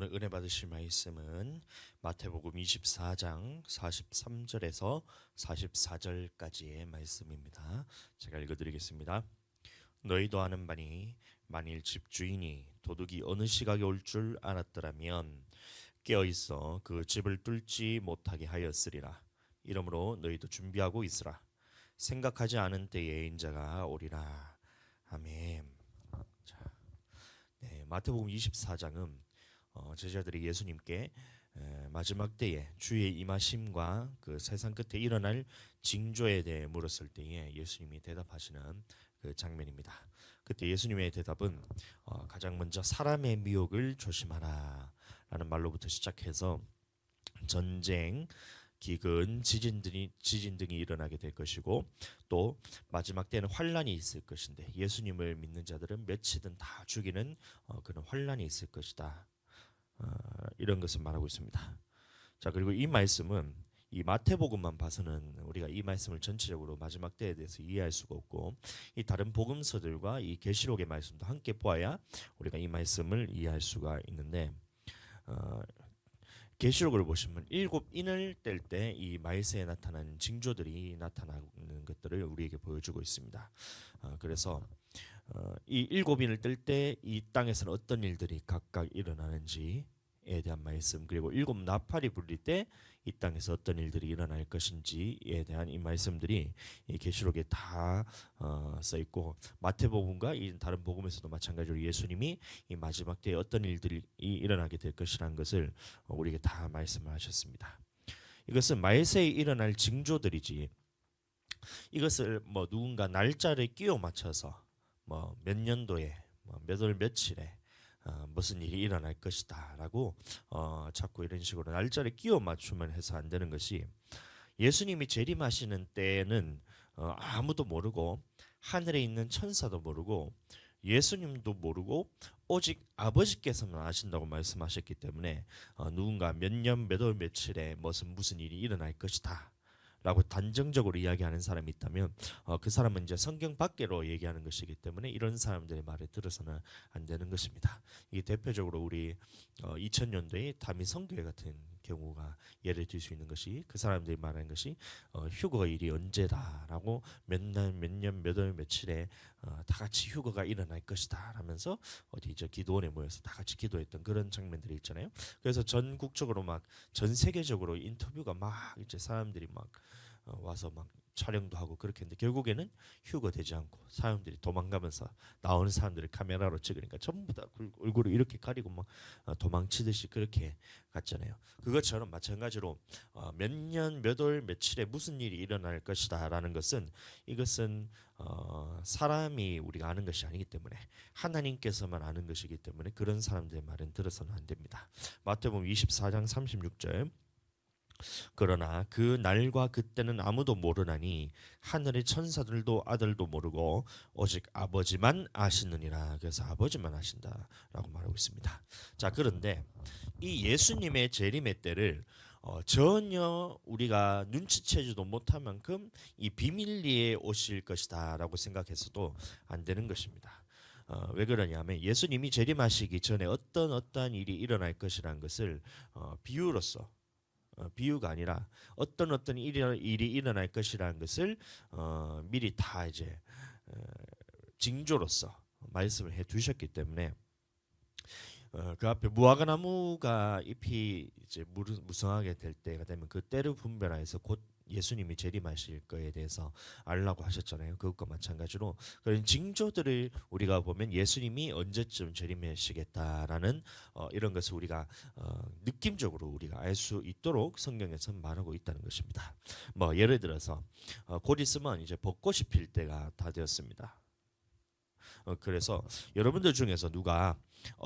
오늘 은혜 받으실 말씀은 마태복음 24장 43절에서 44절까지의 말씀입니다. 제가 읽어드리겠습니다. 너희도 아는 바니 만일 집주인이 도둑이 어느 시각에 올 줄 알았더라면 깨어있어 그 집을 뚫지 못하게 하였으리라. 이러므로 너희도 준비하고 있으라. 생각하지 않은 때에 인자가 오리라. 아멘. 자, 마태복음 24장은 제자들이 예수님께 마지막 때에 주의 임하심과 그 세상 끝에 일어날 징조에 대해 물었을 때에 예수님이 대답하시는 그 장면입니다. 그때 예수님의 대답은 가장 먼저 사람의 미혹을 조심하라 라는 말로부터 시작해서 전쟁, 기근, 지진 등이 일어나게 될 것이고, 또 마지막 때는 환란이 있을 것인데 예수님을 믿는 자들은 며칠은 다 죽이는 그런 환란이 있을 것이다. 이런 것을 말하고 있습니다. 자, 그리고 이 말씀은 이 마태복음만 봐서는 우리가 이 말씀을 전체적으로 마지막 때에 대해서 이해할 수가 없고, 이 다른 복음서들과 이 계시록의 말씀도 함께 보아야 우리가 이 말씀을 이해할 수가 있는데, 계시록을 보시면 7인을 뗄 때 이 말세에 나타나는 징조들이 나타나는 것들을 우리에게 보여주고 있습니다. 그래서 이 7인을 뗄 때 이 땅에서는 어떤 일들이 각각 일어나는지에 대한 말씀, 그리고 7 나팔이 불릴 때 이 땅에서 어떤 일들이 일어날 것인지에 대한 이 말씀들이 이 계시록에 다 써 있고, 마태복음과 이 다른 복음에서도 마찬가지로 예수님이 이 마지막 때에 어떤 일들이 일어나게 될 것이라는 것을 우리에게 다 말씀을 하셨습니다. 이것은 말세에 일어날 징조들이지, 이것을 뭐 누군가 날짜를 끼워 맞춰서 뭐 몇 년도에 몇 월 며칠에 무슨 일이 일어날 것이다라고 자꾸 이런 식으로 날짜를 끼워 맞추면 해서 안 되는 것이, 예수님이 재림하시는 때는 아무도 모르고 하늘에 있는 천사도 모르고 예수님도 모르고 오직 아버지께서만 아신다고 말씀하셨기 때문에 누군가 몇 년 몇 월 며칠에 무슨 일이 일어날 것이다 라고 단정적으로 이야기하는 사람이 있다면 그 사람은 이제 성경 밖으로 얘기하는 것이기 때문에 이런 사람들의 말을 들어서는 안 되는 것입니다. 이게 대표적으로 우리 2000년도에 다미 선교회 같은 경우가 예를 들 수 있는 것이, 그 사람들이 말하는 것이 휴거일이 언제다라고 몇 년 몇 월 며칠에 다 같이 휴거가 일어날 것이다 라면서 어디 저 기도원에 모여서 다 같이 기도했던 그런 장면들이 있잖아요. 그래서 전국적으로 막 전 세계적으로 인터뷰가 막 이제 사람들이 막 와서 막 촬영도 하고 그렇게 했는데, 결국에는 휴거되지 않고 사람들이 도망가면서 나오는 사람들을 카메라로 찍으니까 전부 다 얼굴을 이렇게 가리고 막 도망치듯이 그렇게 갔잖아요. 그것처럼 마찬가지로 몇 년 몇 월 며칠에 무슨 일이 일어날 것이다라는 것은, 이것은 사람이 우리가 아는 것이 아니기 때문에 하나님께서만 아는 것이기 때문에 그런 사람들의 말은 들어서는 안 됩니다. 마태복음 24장 36절, 그러나 그 날과 그때는 아무도 모르나니 하늘의 천사들도 아들도 모르고 오직 아버지만 아시느니라. 그래서 아버지만 아신다라고 말하고 있습니다. 자, 그런데 이 예수님의 재림의 때를 전혀 우리가 눈치채지도 못할 만큼 이 비밀리에 오실 것이다라고 생각해서도 안 되는 것입니다. 왜 그러냐면 예수님이 재림하시기 전에 어떠한 일이 일어날 것이라는 것을 비유로서, 비유가 아니라 어떤 일이 일어날 것이라는 것을 미리 다 이제 징조로서 말씀을 해 두셨기 때문에, 그 앞에 무화과 나무가 잎이 이제 무성하게 될 때가 되면 그 때를 분별하여서 곧 예수님이 재림하실 거에 대해서 알라고 하셨잖아요. 그것과 마찬가지로 그런 징조들을 우리가 보면 예수님이 언제쯤 재림하시겠다라는 이런 것을 우리가 느낌적으로 우리가 알 수 있도록 성경에서 말하고 있다는 것입니다. 뭐 예를 들어서 곧 있으면 이제 벚꽃이 필 때가 다 되었습니다. 그래서 여러분들 중에서 누가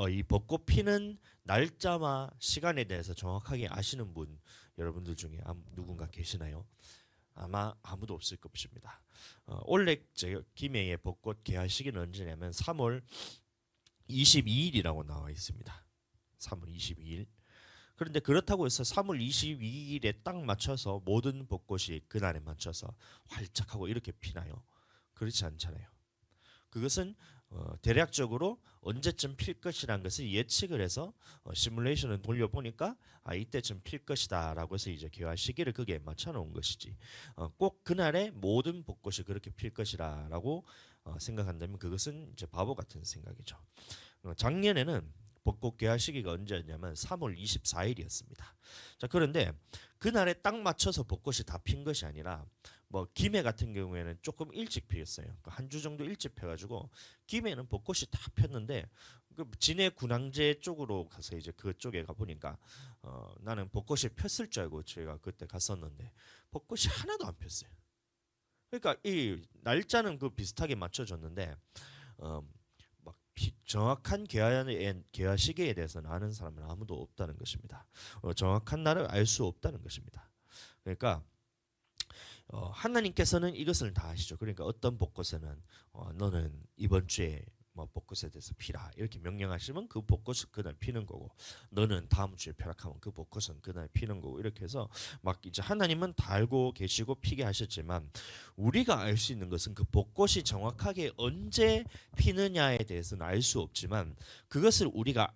이 벚꽃 피는 날짜와 시간에 대해서 정확하게 아시는 분 여러분들 중에 누군가 계시나요? 아마 아무도 없을 것입니다. 올해 김해의 벚꽃 개화 시기는 언제냐면 3월 22일이라고 나와 있습니다. 3월 22일. 그런데 그렇다고 해서 3월 22일에 딱 맞춰서 모든 벚꽃이 그날에 맞춰서 활짝하고 이렇게 피나요? 그렇지 않잖아요. 그것은 대략적으로 언제쯤 필 것이라는 것을 예측을 해서 시뮬레이션을 돌려보니까 이때쯤 필 것이다라고 해서 이제 개화 시기를 거기에 맞춰 놓은 것이지. 꼭 그날에 모든 벚꽃이 그렇게 필 것이라고 생각한다면 그것은 이제 바보 같은 생각이죠. 작년에는 벚꽃 개화 시기가 언제였냐면 3월 24일이었습니다. 자, 그런데 그날에 딱 맞춰서 벚꽃이 다 핀 것이 아니라 뭐 김해 같은 경우에는 조금 일찍 피었어요. 한 주 정도 일찍 펴가지고 김해는 벚꽃이 다 폈는데 그 진해 군항제 쪽으로 가서 이제 그쪽에 가 보니까 나는 벚꽃이 폈을 줄 알고 제가 그때 갔었는데 벚꽃이 하나도 안 폈어요. 그러니까 이 날짜는 그 비슷하게 맞춰졌는데 막 정확한 개화 시기에 대해서는 아는 사람은 아무도 없다는 것입니다. 정확한 날을 알 수 없다는 것입니다. 그러니까 하나님께서는 이것을 다 아시죠. 그러니까 어떤 벚꽃에는 너는 이번 주에 뭐 벚꽃에 대해서 피라 이렇게 명령하시면 그 벚꽃은 그날 피는 거고, 너는 다음 주에 펴락하면 그 벚꽃은 그날 피는 거고, 이렇게 해서 막 이제 하나님은 다 알고 계시고 피게 하셨지만 우리가 알 수 있는 것은 그 벚꽃이 정확하게 언제 피느냐에 대해서는 알 수 없지만 그것을 우리가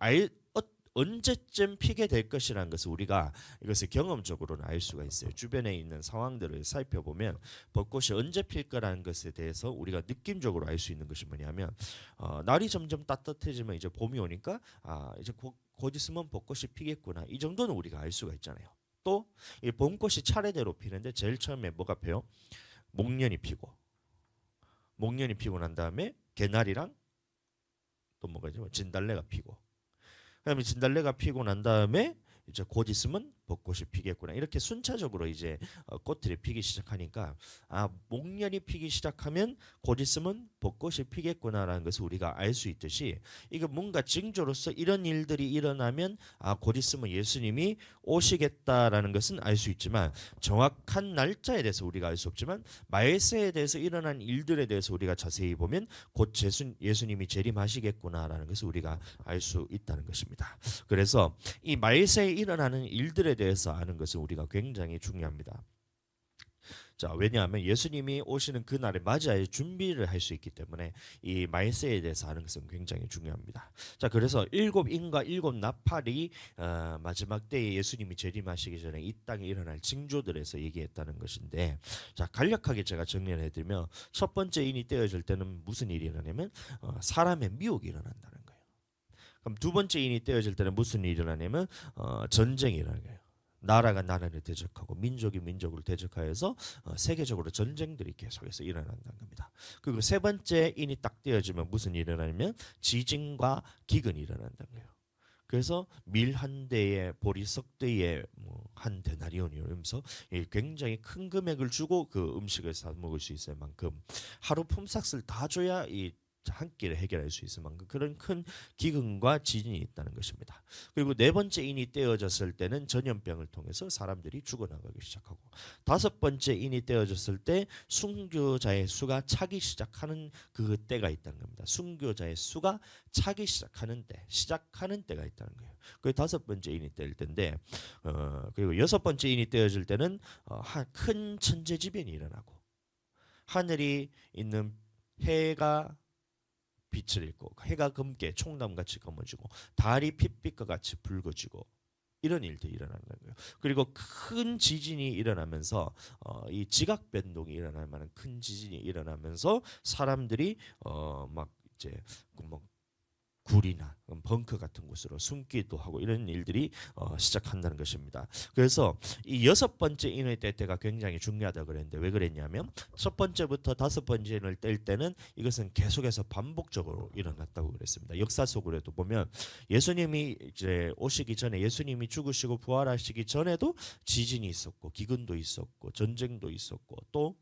언제쯤 피게 될 것이라는 것을 우리가 이것을 경험적으로는 알 수가 있어요. 주변에 있는 상황들을 살펴보면 벚꽃이 언제 필 거라는 것에 대해서 우리가 느낌적으로 알 수 있는 것이 뭐냐면 날이 점점 따뜻해지면 이제 봄이 오니까 이제 곧 있으면 벚꽃이 피겠구나, 이 정도는 우리가 알 수가 있잖아요. 또 이 봄꽃이 차례대로 피는데 제일 처음에 뭐가 펴요? 목련이 피고, 목련이 피고 난 다음에 개나리랑 또 뭐가 있죠? 진달래가 피고, 그다음에 진달래가 피고 난 다음에 이제 곧 있으면 벚꽃이 피겠구나, 이렇게 순차적으로 이제 꽃들이 피기 시작하니까 목련이 피기 시작하면 곧 있으면 벚꽃이 피겠구나라는 것을 우리가 알 수 있듯이, 이거 뭔가 징조로서 이런 일들이 일어나면 곧 있으면 예수님이 오시겠다라는 것은 알 수 있지만 정확한 날짜에 대해서 우리가 알 수 없지만 말세에 대해서 일어난 일들에 대해서 우리가 자세히 보면 곧 예수님이 재림하시겠구나라는 것을 우리가 알 수 있다는 것입니다. 그래서 이 말세에 일어나는 일들에 대해서 아는 것은 우리가 굉장히 중요합니다. 자, 왜냐하면 예수님이 오시는 그날에 맞이할 준비를 할 수 있기 때문에 이 말세에 대해서 아는 것은 굉장히 중요합니다. 자, 그래서 일곱 인과 일곱 나팔이 마지막 때에 예수님이 재림하시기 전에 이 땅에 일어날 징조들에서 얘기했다는 것인데, 자, 간략하게 제가 정리를 해드리면 첫 번째 인이 떼어질 때는 무슨 일이 일어나냐면 사람의 미혹이 일어난다는 거예요. 그럼 두 번째 인이 떼어질 때는 무슨 일이 일어나냐면 전쟁이 일어나는 거예요. 나라가 나라를 대적하고 민족이 민족을 대적하여서 세계적으로 전쟁들이 계속해서 일어난다는 겁니다. 그리고 세 번째 인이 딱 떼어지면 무슨 일이 일어나냐면 지진과 기근이 일어난다는 거예요. 그래서 밀 한 대에 보리석 대에 한 데나리온이면서 굉장히 큰 금액을 주고 그 음식을 사 먹을 수 있을 만큼 하루 품삯을 다 줘야 이 한 끼를 해결할 수 있을 만큼 그런 큰 기근과 지진이 있다는 것입니다. 그리고 네 번째 인이 떼어졌을 때는 전염병을 통해서 사람들이 죽어나가기 시작하고, 다섯 번째 인이 떼어졌을 때 순교자의 수가 차기 시작하는 그 때가 있다는 겁니다. 순교자의 수가 차기 시작하는 때가 있다는 거예요. 그게 다섯 번째 인이 떼일 때인데, 그리고 여섯 번째 인이 떼어질 때는 큰 천재지변이 일어나고 하늘이 있는 해가 빛을 잃고 해가 검게 총담같이 검어지고 달이 핏빛과 같이 붉어지고 이런 일들이 일어나는 거예요. 그리고 큰 지진이 일어나면서 이 지각 변동이 일어날 만한 큰 지진이 일어나면서 사람들이 막 이제 뭐 굴이나 벙커 같은 곳으로 숨기도 하고 이런 일들이 시작한다는 것입니다. 그래서 이 여섯 번째 인을 뗄 때가 굉장히 중요하다고 그랬는데 왜 그랬냐면 첫 번째부터 다섯 번째 인을 뗄 때는 이것은 계속해서 반복적으로 일어났다고 그랬습니다. 역사 속으로도 보면 예수님이 이제 오시기 전에, 예수님이 죽으시고 부활하시기 전에도 지진이 있었고 기근도 있었고 전쟁도 있었고 또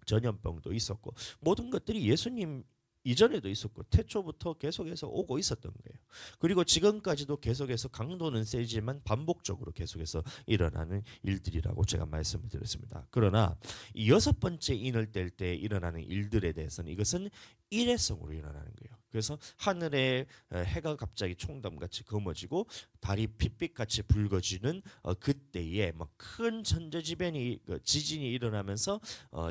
전염병도 있었고 모든 것들이 예수님 이전에도 있었고 태초부터 계속해서 오고 있었던 거예요. 그리고 지금까지도 계속해서 강도는 세지만 반복적으로 계속해서 일어나는 일들이라고 제가 말씀을 드렸습니다. 그러나 이 여섯 번째 인을 뗄 때 일어나는 일들에 대해서는 이것은 일회성으로 일어나는 거예요. 그래서 하늘에 해가 갑자기 총담같이 검어지고 달이 핏빛같이 붉어지는 그때에 막 큰 천재지변이 지진이 일어나면서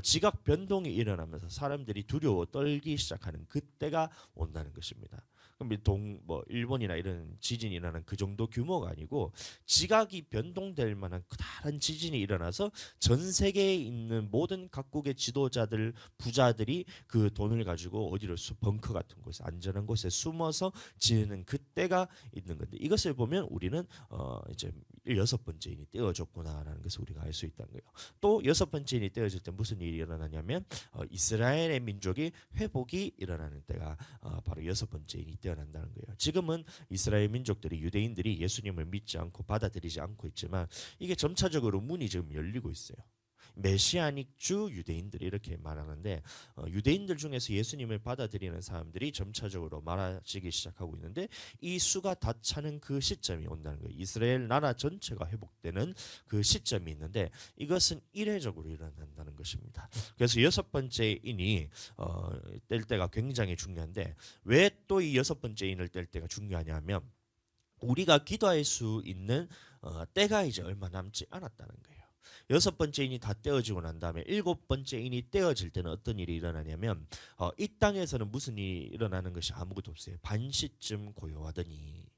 지각 변동이 일어나면서 사람들이 두려워 떨기 시작하는 그때가 온다는 것입니다. 그럼 뭐 일본이나 이런 지진이 일어나는 그 정도 규모가 아니고 지각이 변동될 만한 다른 지진이 일어나서 전 세계에 있는 모든 각국의 지도자들 부자들이 그 돈을 가지고 어디로 벙커 같은 곳에 안전한 곳에 숨어서 지내는 그때가 있는 건데 이것을 보면 우리는 이제 여섯 번째 인이 떼어졌구나라는 것을 우리가 알 수 있다는 거예요. 또 여섯 번째 인이 떼어질 때 무슨 일이 일어나냐면 이스라엘의 민족이 회복이 일어나는 때가 바로 여섯 번째 인이 떼어난다는 거예요. 지금은 이스라엘 민족들이 유대인들이 예수님을 믿지 않고 받아들이지 않고 있지만 이게 점차적으로 문이 지금 열리고 있어요. 메시아닉 주 유대인들이 이렇게 말하는데 유대인들 중에서 예수님을 받아들이는 사람들이 점차적으로 많아지기 시작하고 있는데 이 수가 다 차는 그 시점이 온다는 거예요. 이스라엘 나라 전체가 회복되는 그 시점이 있는데 이것은 이례적으로 일어난다는 것입니다. 그래서 여섯 번째 인이 뗄 때가 굉장히 중요한데 왜 또 이 여섯 번째 인을 뗄 때가 중요하냐면 우리가 기도할 수 있는 때가 이제 얼마 남지 않았다는 거예요. 여섯 번째 인이 다 떼어지고 난 다음에 일곱 번째 인이 떼어질 때는 어떤 일이 일어나냐면 이 땅에서는 무슨 일이 일어나는 것이 아무것도 없어요. 반시쯤 고요하더니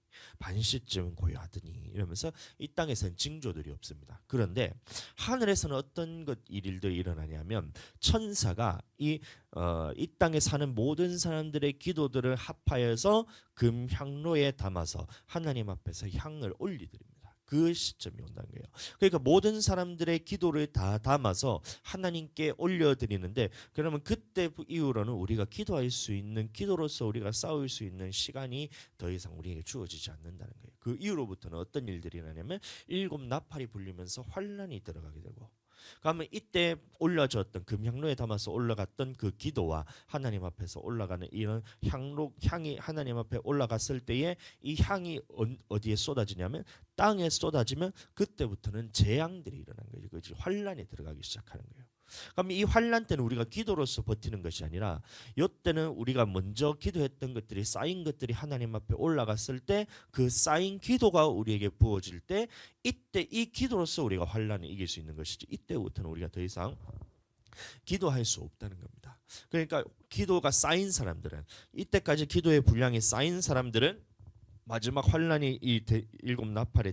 이러면서 이 땅에서는 징조들이 없습니다. 그런데 하늘에서는 어떤 일들이 일어나냐면 천사가 이 땅에 사는 모든 사람들의 기도들을 합하여서 금 향로에 담아서 하나님 앞에서 향을 올리드립니다. 그 시점이 온다는 거예요. 그러니까 모든 사람들의 기도를 다 담아서 하나님께 올려드리는데 그러면 그때 이후로는 우리가 기도할 수 있는 기도로서 우리가 싸울 수 있는 시간이 더 이상 우리에게 주어지지 않는다는 거예요. 그 이후로부터는 어떤 일들이 일어나냐면 일곱 나팔이 불리면서 환란이 들어가게 되고 그러면 이때 올려졌던 금향로에 담아서 올라갔던 그 기도와 하나님 앞에서 올라가는 이런 향이 하나님 앞에 올라갔을 때에 이 향이 어디에 쏟아지냐면 땅에 쏟아지면 그때부터는 재앙들이 일어나는 거예요. 그렇지? 환란이 들어가기 시작하는 거예요. 그럼 이 환란 때는 우리가 기도로서 버티는 것이 아니라 이때는 우리가 먼저 기도했던 것들이 쌓인 것들이 하나님 앞에 올라갔을 때 그 쌓인 기도가 우리에게 부어질 때 이때 이 기도로서 우리가 환란을 이길 수 있는 것이지 이때부터는 우리가 더 이상 기도할 수 없다는 겁니다. 그러니까 기도가 쌓인 사람들은 이때까지 기도의 분량이 쌓인 사람들은 마지막 환란이 이 일곱 나팔의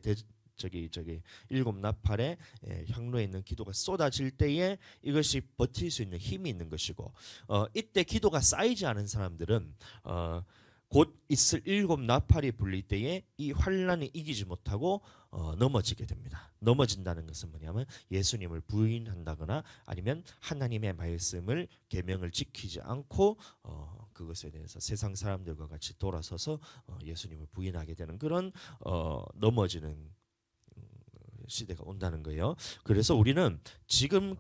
저기 일곱 나팔의 향로에 있는 기도가 쏟아질 때에 이것이 버틸 수 있는 힘이 있는 것이고 이때 기도가 쌓이지 않은 사람들은 곧 있을 일곱 나팔이 불릴 때에 이 환란을 이기지 못하고 넘어지게 됩니다. 넘어진다는 것은 뭐냐면 예수님을 부인한다거나 아니면 하나님의 말씀을 계명을 지키지 않고 그것에 대해서 세상 사람들과 같이 돌아서서 예수님을 부인하게 되는 그런 넘어지는 시대가 온다는 거예요. 그래서 우리는 지금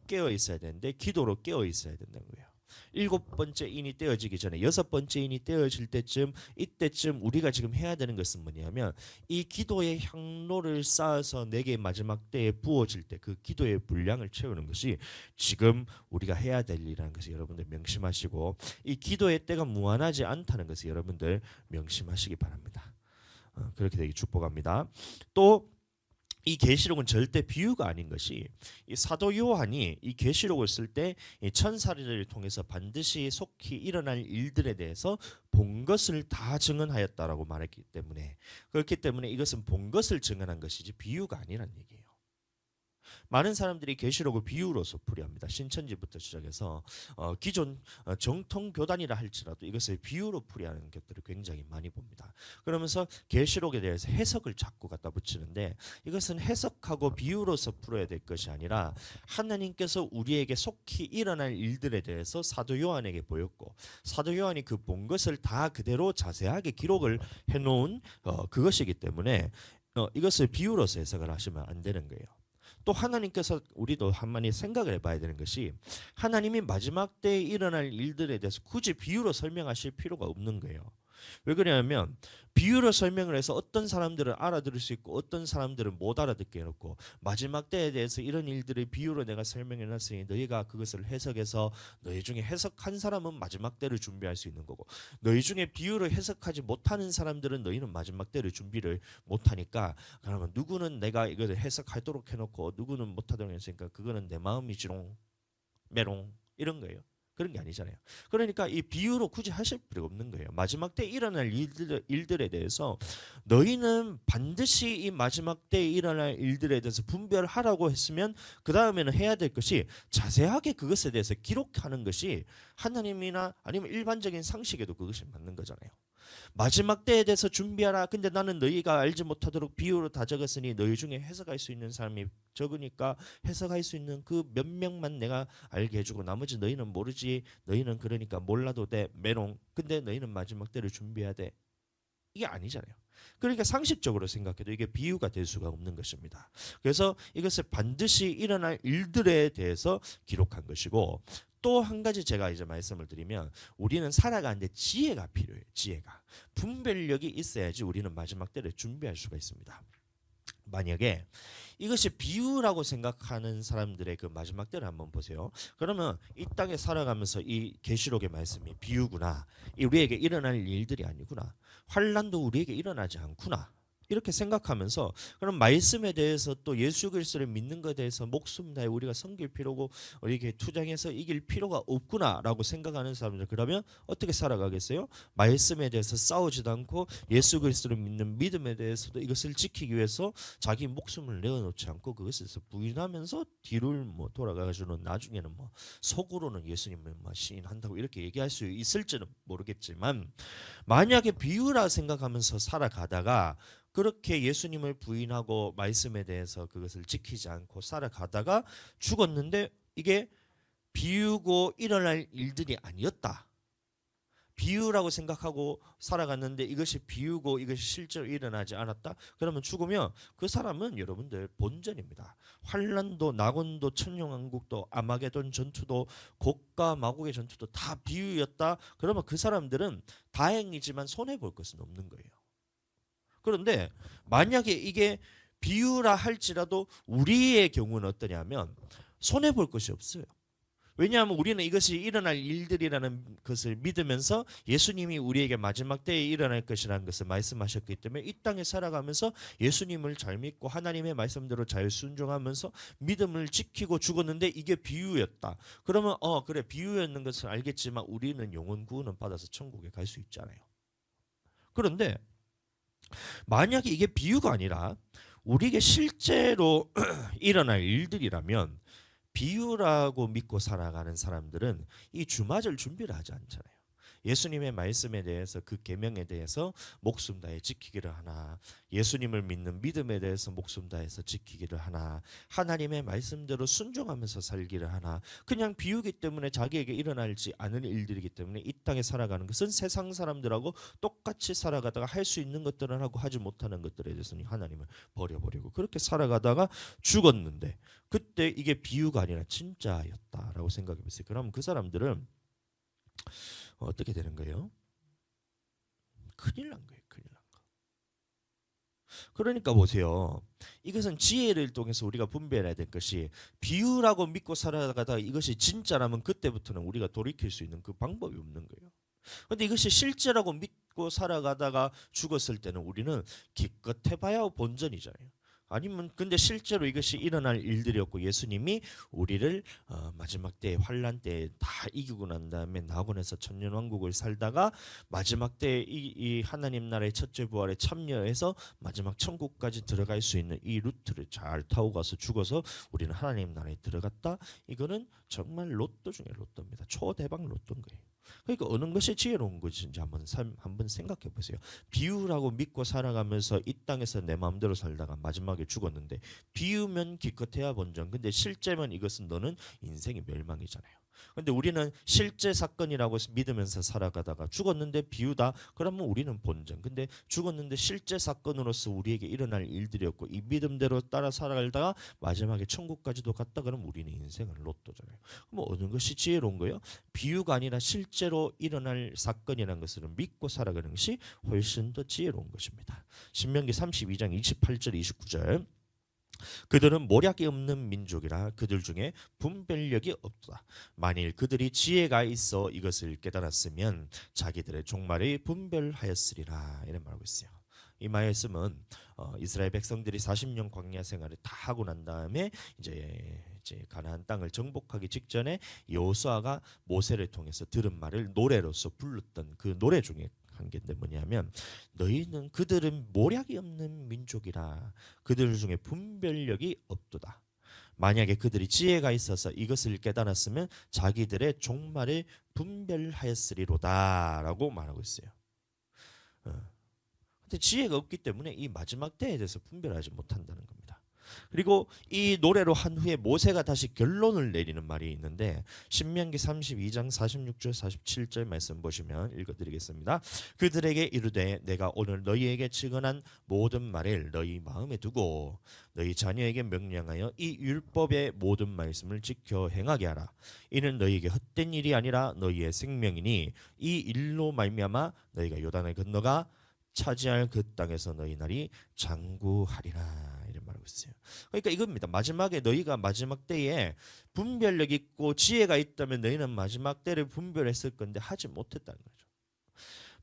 깨어 있어야 되는데 기도로 깨어 있어야 된다는 거예요. 일곱 번째 인이 떼어지기 전에 여섯 번째 인이 떼어질 때쯤 이때쯤 우리가 지금 해야 되는 것은 뭐냐면 이 기도의 향로를 쌓아서 내게 마지막 때에 부어질 때 그 기도의 분량을 채우는 것이 지금 우리가 해야 될 일이라는 것을 여러분들 명심하시고 이 기도의 때가 무한하지 않다는 것을 여러분들 명심하시기 바랍니다. 그렇게 되기 축복합니다. 또 이 계시록은 절대 비유가 아닌 것이 이 사도 요한이 이 계시록을 쓸 때 천사를 통해서 반드시 속히 일어날 일들에 대해서 본 것을 다 증언하였다라고 말했기 때문에 그렇기 때문에 이것은 본 것을 증언한 것이지 비유가 아니란 얘기예요. 많은 사람들이 계시록을 비유로서 풀이합니다. 신천지부터 시작해서 기존 정통 교단이라 할지라도 이것을 비유로 풀이하는 것들을 굉장히 많이 봅니다. 그러면서 계시록에 대해서 해석을 자꾸 갖다 붙이는데 이것은 해석하고 비유로서 풀어야 될 것이 아니라 하나님께서 우리에게 속히 일어날 일들에 대해서 사도 요한에게 보였고 사도 요한이 그 본 것을 다 그대로 자세하게 기록을 해놓은 그것이기 때문에 이것을 비유로서 해석을 하시면 안 되는 거예요. 또 하나님께서 우리도 한마디 생각을 해봐야 되는 것이 하나님이 마지막 때에 일어날 일들에 대해서 굳이 비유로 설명하실 필요가 없는 거예요. 왜 그러냐면 비유로 설명을 해서 어떤 사람들은 알아들을 수 있고 어떤 사람들은 못 알아듣게 해놓고 마지막 때에 대해서 이런 일들을 비유로 내가 설명해 놨으니 너희가 그것을 해석해서 너희 중에 해석한 사람은 마지막 때를 준비할 수 있는 거고 너희 중에 비유로 해석하지 못하는 사람들은 너희는 마지막 때를 준비를 못하니까 그러면 누구는 내가 이걸 해석하도록 해놓고 누구는 못하도록 했으니까 그거는 내 마음이지롱 메롱 이런 거예요. 그런 게 아니잖아요. 그러니까 이 비유로 굳이 하실 필요가 없는 거예요. 마지막 때 일어날 일들에 대해서 너희는 반드시 이 마지막 때 일어날 일들에 대해서 분별하라고 했으면 그 다음에는 해야 될 것이 자세하게 그것에 대해서 기록하는 것이 하나님이나 아니면 일반적인 상식에도 그것이 맞는 거잖아요. 마지막 때에 대해서 준비하라. 근데 나는 너희가 알지 못하도록 비유로 다 적었으니 너희 중에 해석할 수 있는 사람이 적으니까 해석할 수 있는 그 몇 명만 내가 알게 해주고 나머지 너희는 모르지. 너희는 그러니까 몰라도 돼. 메롱. 근데 너희는 마지막 때를 준비해야 돼. 이게 아니잖아요. 그러니까 상식적으로 생각해도 이게 비유가 될 수가 없는 것입니다. 그래서 이것을 반드시 일어날 일들에 대해서 기록한 것이고, 또 한 가지 제가 이제 말씀을 드리면 우리는 살아가는데 지혜가 필요해요. 지혜가. 분별력이 있어야지 우리는 마지막 때를 준비할 수가 있습니다. 만약에 이것이 비유라고 생각하는 사람들의 그 마지막 때를 한번 보세요. 그러면 이 땅에 살아가면서 이 계시록의 말씀이 비유구나. 우리에게 일어날 일들이 아니구나. 환난도 우리에게 일어나지 않구나. 이렇게 생각하면서 그럼 말씀에 대해서 또 예수 그리스도를 믿는 것에 대해서 목숨 다해 우리가 섬길 필요고 우리에게 투쟁해서 이길 필요가 없구나라고 생각하는 사람들, 그러면 어떻게 살아가겠어요? 말씀에 대해서 싸우지도 않고 예수 그리스도를 믿는 믿음에 대해서도 이것을 지키기 위해서 자기 목숨을 내어놓지 않고 그것에서 부인하면서 뒤를 뭐 돌아가가지고는 나중에는 뭐 속으로는 예수님을 뭐 시인한다고 이렇게 얘기할 수 있을지는 모르겠지만, 만약에 비유라 생각하면서 살아가다가 그렇게 예수님을 부인하고 말씀에 대해서 그것을 지키지 않고 살아가다가 죽었는데 이게 비유고 일어날 일들이 아니었다. 비유라고 생각하고 살아갔는데 이것이 비유고 이것이 실제로 일어나지 않았다. 그러면 죽으면 그 사람은 여러분들 본전입니다. 환란도 낙원도 천년왕국도 아마게돈 전투도 곡과 마곡의 전투도 다 비유였다. 그러면 그 사람들은 다행이지만 손해 볼 것은 없는 거예요. 그런데 만약에 이게 비유라 할지라도 우리의 경우는 어떠냐면 손해 볼 것이 없어요. 왜냐하면 우리는 이것이 일어날 일들이라는 것을 믿으면서 예수님이 우리에게 마지막 때에 일어날 것이라는 것을 말씀하셨기 때문에 이 땅에 살아가면서 예수님을 잘 믿고 하나님의 말씀대로 잘 순종하면서 믿음을 지키고 죽었는데 이게 비유였다. 그러면 그래 비유였는 것을 알겠지만 우리는 영혼 구원은 받아서 천국에 갈 수 있잖아요. 그런데 만약에 이게 비유가 아니라 우리에게 실제로 일어날 일들이라면 비유라고 믿고 살아가는 사람들은 이 주맞을 준비를 하지 않잖아요. 예수님의 말씀에 대해서 그 계명에 대해서 목숨 다해 지키기를 하나, 예수님을 믿는 믿음에 대해서 목숨 다해서 지키기를 하나, 하나님의 말씀대로 순종하면서 살기를 하나. 그냥 비유기 때문에 자기에게 일어나지 않은 일들이기 때문에 이 땅에 살아가는 것은 세상 사람들하고 똑같이 살아가다가 할 수 있는 것들은 하고 하지 못하는 것들에 대해서는 하나님을 버려버리고 그렇게 살아가다가 죽었는데 그때 이게 비유가 아니라 진짜였다라고 생각해 보세요. 그럼 그 사람들은 어떻게 되는 거예요? 큰일 난 거예요. 큰일 난 거. 그러니까 보세요. 이것은 지혜를 통해서 우리가 분별해야 될 것이 비유라고 믿고 살아가다가 이것이 진짜라면 그때부터는 우리가 돌이킬 수 있는 그 방법이 없는 거예요. 그런데 이것이 실제라고 믿고 살아가다가 죽었을 때는 우리는 기껏 해봐야 본전이잖아요. 아니면 근데 실제로 이것이 일어날 일들이었고 예수님이 우리를 마지막 때 환란 때 다 이기고 난 다음에 낙원에서 천년왕국을 살다가 마지막 때 이 하나님 나라의 첫째 부활에 참여해서 마지막 천국까지 들어갈 수 있는 이 루트를 잘 타고 가서 죽어서 우리는 하나님 나라에 들어갔다. 이거는 정말 로또 중에 로또입니다. 초대박 로또인 거예요. 그러니까 어느 것이 지혜로운 것인지 한번 생각해 보세요. 비유라고 믿고 살아가면서 이 땅에서 내 마음대로 살다가 마지막에 죽었는데 비유면 기껏해야 본전. 근데 실제면 이것은 너는 인생이 멸망이잖아요. 근데 우리는 실제 사건이라고 믿으면서 살아가다가 죽었는데 비유다. 그러면 우리는 본전. 근데 죽었는데 실제 사건으로서 우리에게 일어날 일들이었고 이 믿음대로 따라 살아가다가 마지막에 천국까지도 갔다 그러면 우리는 인생은 로또잖아요. 그럼 어느 것이 지혜로운 거예요? 비유가 아니라 실제로 일어날 사건이라는 것을 믿고 살아가는 것이 훨씬 더 지혜로운 것입니다. 신명기 32장 28절 29절 그들은 모략이 없는 민족이라 그들 중에 분별력이 없다. 만일 그들이 지혜가 있어 이것을 깨달았으면 자기들의 종말을 분별하였으리라. 이런 말하고 있어요. 이 말씀은 이스라엘 백성들이 40년 광야 생활을 다 하고 난 다음에 이제 가나안 땅을 정복하기 직전에 여호수아가 모세를 통해서 들은 말을 노래로서 불렀던 그 노래 중에 한 개인데 뭐냐면 너희는 그들은 모략이 없는 민족이라 그들 중에 분별력이 없도다. 만약에 그들이 지혜가 있어서 이것을 깨달았으면 자기들의 종말을 분별하였으리로다라고 말하고 있어요. 근데 지혜가 없기 때문에 이 마지막 때에 대해서 분별하지 못한다는 겁니다. 그리고 이 노래로 한 후에 모세가 다시 결론을 내리는 말이 있는데 신명기 32장 46절 47절 말씀 보시면 읽어드리겠습니다. 그들에게 이르되 내가 오늘 너희에게 증언한 모든 말을 너희 마음에 두고 너희 자녀에게 명령하여 이 율법의 모든 말씀을 지켜 행하게 하라. 이는 너희에게 헛된 일이 아니라 너희의 생명이니 이 일로 말미암아 너희가 요단을 건너가 차지할 그 땅에서 너희 날이 장구하리라 이런 말하고 있어요. 그러니까 이겁니다. 마지막에 너희가 마지막 때에 분별력 있고 지혜가 있다면 너희는 마지막 때를 분별했을 건데 하지 못했다는 거죠.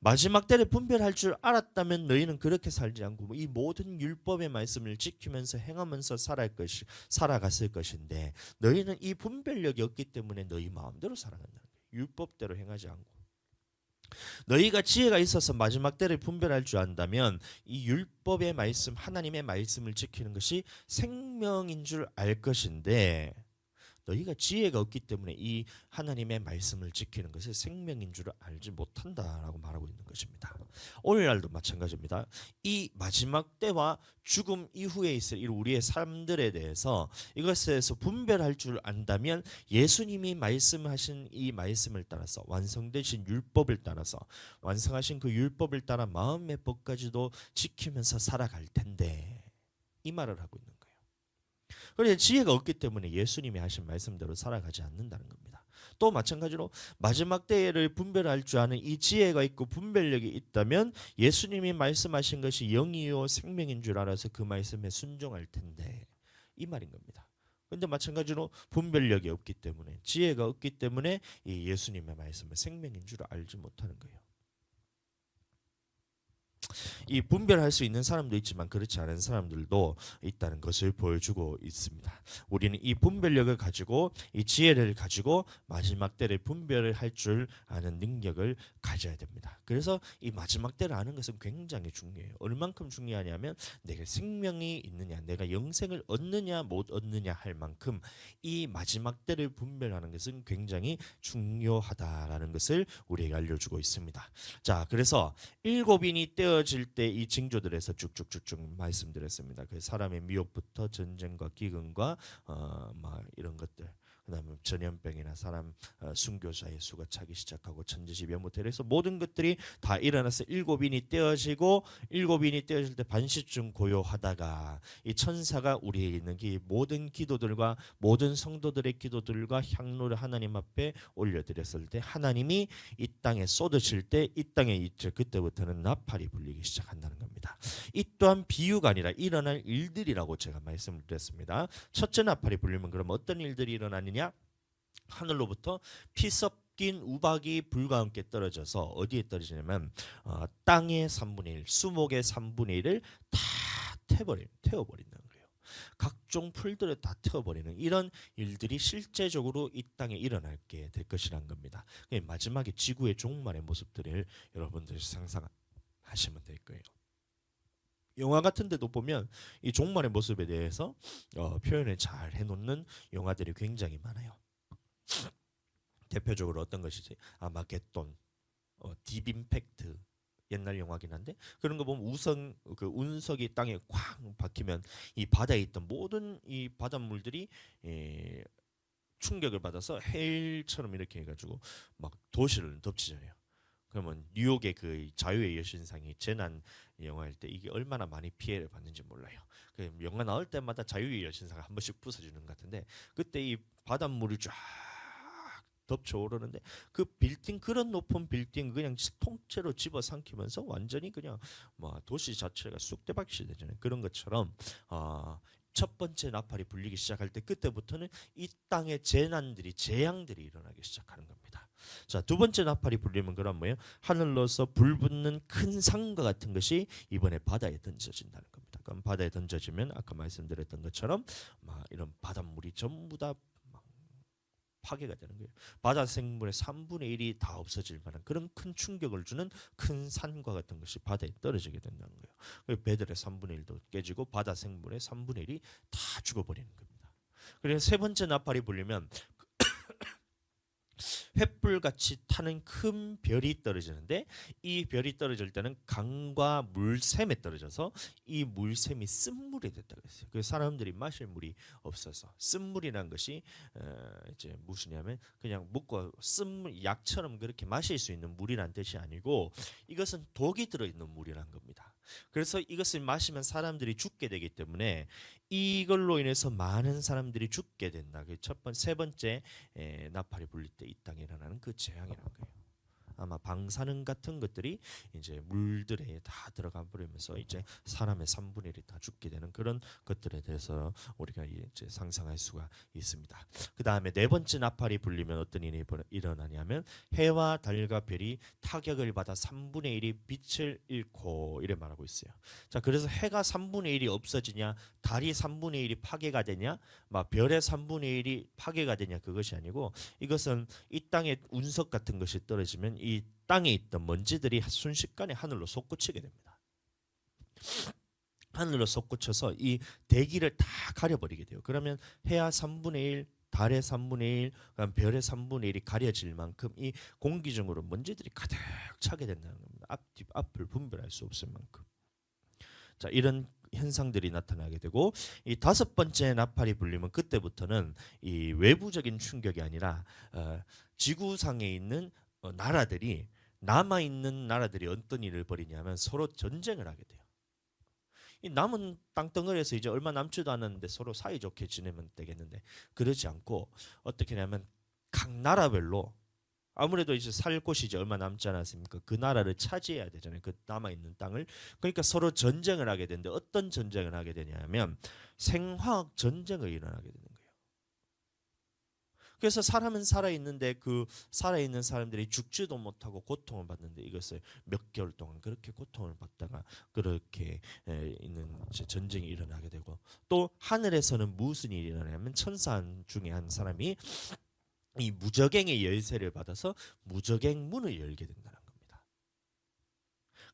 마지막 때를 분별할 줄 알았다면 너희는 그렇게 살지 않고 이 모든 율법의 말씀을 지키면서 행하면서 살아갔을 것인데 너희는 이 분별력이 없기 때문에 너희 마음대로 살아간다는 거예요. 율법대로 행하지 않고. 너희가 지혜가 있어서 마지막 때를 분별할 줄 안다면 이 율법의 말씀 하나님의 말씀을 지키는 것이 생명인 줄 알 것인데 너희가 지혜가 없기 때문에 이 하나님의 말씀을 지키는 것을 생명인 줄 알지 못한다라고 말하고 있는 것입니다. 오늘날도 마찬가지입니다. 이 마지막 때와 죽음 이후에 있을 우리의 삶들에 대해서 이것에서 분별할 줄 안다면 예수님이 말씀하신 이 말씀을 따라서 완성되신 율법을 따라서 완성하신 그 율법을 따라 마음의 법까지도 지키면서 살아갈 텐데 이 말을 하고 있는 거예요. 그런데 지혜가 없기 때문에 예수님이 하신 말씀대로 살아가지 않는다는 겁니다. 또 마찬가지로 마지막 때를 분별할 줄 아는 이 지혜가 있고 분별력이 있다면 예수님이 말씀하신 것이 영이요 생명인 줄 알아서 그 말씀에 순종할 텐데 이 말인 겁니다. 그런데 마찬가지로 분별력이 없기 때문에 지혜가 없기 때문에 이 예수님의 말씀은 생명인 줄 알지 못하는 거예요. 이 분별할 수 있는 사람도 있지만 그렇지 않은 사람들도 있다는 것을 보여주고 있습니다. 우리는 이 분별력을 가지고 이 지혜를 가지고 마지막 때를 분별을 할 줄 아는 능력을 가져야 됩니다. 그래서 이 마지막 때를 아는 것은 굉장히 중요해요. 얼만큼 중요하냐면 내가 생명이 있느냐, 내가 영생을 얻느냐 못 얻느냐 할 만큼 이 마지막 때를 분별하는 것은 굉장히 중요하다라는 것을 우리에게 알려주고 있습니다. 자, 그래서 일곱인이 떼어질 때 이 징조들에서 쭉쭉쭉쭉 말씀드렸습니다. 그 사람의 미혹부터 전쟁과 기근과 이런 것들, 그다음에 전염병이나 사람 순교자의 수가 차기 시작하고 천지집이 못해서 모든 것들이 다 일어나서 일곱인이 떼어지고 일곱인이 떼어질 때 반시쯤 고요하다가 이 천사가 우리에게 있는 이 모든 기도들과 모든 성도들의 기도들과 향로를 하나님 앞에 올려드렸을 때 하나님이 이 땅에 쏟으실 때 이 땅에 이제 그때부터는 나팔이 불리기 시작한다는 겁니다. 이 또한 비유가 아니라 일어날 일들이라고 제가 말씀을 드렸습니다. 첫째 나팔이 불리면 그럼 어떤 일들이 일어나느냐? 하늘로부터 피 섞인 우박이 불과 함께 떨어져서 어디에 떨어지냐면 땅의 3분의 1, 수목의 3분의 1을 다 태워버린다는 거예요. 각종 풀들을 다 태워버리는 이런 일들이 실제적으로 이 땅에 일어나게 될 것이란 겁니다. 마지막에 지구의 종말의 모습들을 여러분들이 상상하시면 될 거예요. 영화 같은 데도 보면 이 종말의 모습에 대해서 표현을 잘 해놓는 영화들이 굉장히 많아요. 대표적으로 어떤 것이지? 아마겟돈, 딥임팩트 옛날 영화긴 한데 그런 거 보면 운석이 땅에 쾅 박히면 이 바다에 있던 모든 이 바닷물들이 충격을 받아서 해일처럼 이렇게 해가지고 막 도시를 덮치잖아요. 그러면 뉴욕의 그 자유의 여신상이 재난 영화일 때 이게 얼마나 많이 피해를 받는지 몰라요. 그 영화 나올 때마다 자유의 여신상 한 번씩 부서지는 것 같은데 그때 이 바닷물이 쫙 덮쳐오르는데 그 빌딩 그런 높은 빌딩 그냥 통째로 집어삼키면서 완전히 그냥 도시 자체가 쑥대밭이 되잖아요. 그런 것처럼 첫 번째 나팔이 불리기 시작할 때 그때부터는 이 땅에 재앙들이 일어나기 시작하는 겁니다. 자, 두 번째 나팔이 불리면 그럼 뭐예요? 하늘로서 불붙는 큰 상과 같은 것이 이번에 바다에 던져진다는 겁니다. 그럼 바다에 던져지면 아까 말씀드렸던 것처럼 막 이런 바닷물이 전부 다 파괴가 되는 거예요. 바다 생물의 3분의 1이 다 없어질 만한 그런 큰 충격을 주는 큰 산과 같은 것이 바다에 떨어지게 된다는 거예요. 배들의 3분의 1도 깨지고 바다 생물의 3분의 1이 다 죽어버리는 겁니다. 그래서 세 번째 나팔이 불리면 횃불같이 타는 큰 별이 떨어지는데 이 별이 떨어질 때는 강과 물샘에 떨어져서 이 물샘이 쓴물이 됐다고 했어요. 그 사람들이 마실 물이 없어서 쓴물이란 것이 이제 무엇이냐면 그냥 먹고 쓴물 약처럼 그렇게 마실 수 있는 물이란 뜻이 아니고 이것은 독이 들어있는 물이란 겁니다. 그래서 이것을 마시면 사람들이 죽게 되기 때문에 이걸로 인해서 많은 사람들이 죽게 된다. 그 세 번째 나팔이 불릴 때 이 땅에 일어나는 그 재앙이라는 거예요. 아마 방사능 같은 것들이 이제 물들에 다 들어가 버리면서 이제 사람의 3분의 1이 다 죽게 되는 그런 것들에 대해서 우리가 이제 상상할 수가 있습니다. 그 다음에 네 번째 나팔이 불리면 어떤 일이 일어나냐면 해와 달과 별이 타격을 받아 3분의 1이 빛을 잃고 이래 말하고 있어요. 자, 그래서 해가 3분의 1이 없어지냐, 달이 3분의 1이 파괴가 되냐, 막 별의 3분의 1이 파괴가 되냐 그것이 아니고 이것은 이 땅에 운석 같은 것이 떨어지면 이 땅에 있던 먼지들이 순식간에 하늘로 솟구치게 됩니다. 하늘로 솟구쳐서 이 대기를 다 가려버리게 돼요. 그러면 해야 3분의 1, 달의 3분의 1, 그다음 별의 3분의 1이 가려질 만큼 이 공기 중으로 먼지들이 가득 차게 된다는 겁니다. 앞을 분별할 수 없을 만큼. 자, 이런 현상들이 나타나게 되고 이 다섯 번째 나팔이 불리면 그때부터는 이 외부적인 충격이 아니라 지구상에 있는 나라들이 남아 있는 나라들이 어떤 일을 벌이냐면 서로 전쟁을 하게 돼요. 이 남은 땅덩어리에서 이제 얼마 남지도 않았는데 서로 사이좋게 지내면 되겠는데 그러지 않고 어떻게 하냐면 각 나라별로 아무래도 이제 살 곳이 이제 얼마 남지 않았습니까? 그 나라를 차지해야 되잖아요. 그 남아 있는 땅을. 그러니까 서로 전쟁을 하게 되는데 어떤 전쟁을 하게 되냐면 생화학 전쟁을 일어나게 되는 거예요. 그래서 사람은 살아 있는데 그 살아 있는 사람들이 죽지도 못하고 고통을 받는데 이것을 몇 개월 동안 그렇게 고통을 받다가 그렇게 있는 전쟁이 일어나게 되고 또 하늘에서는 무슨 일이 일어나냐면 천사 중에 한 사람이 이 무저갱의 열쇠를 받아서 무저갱 문을 열게 된다는 겁니다.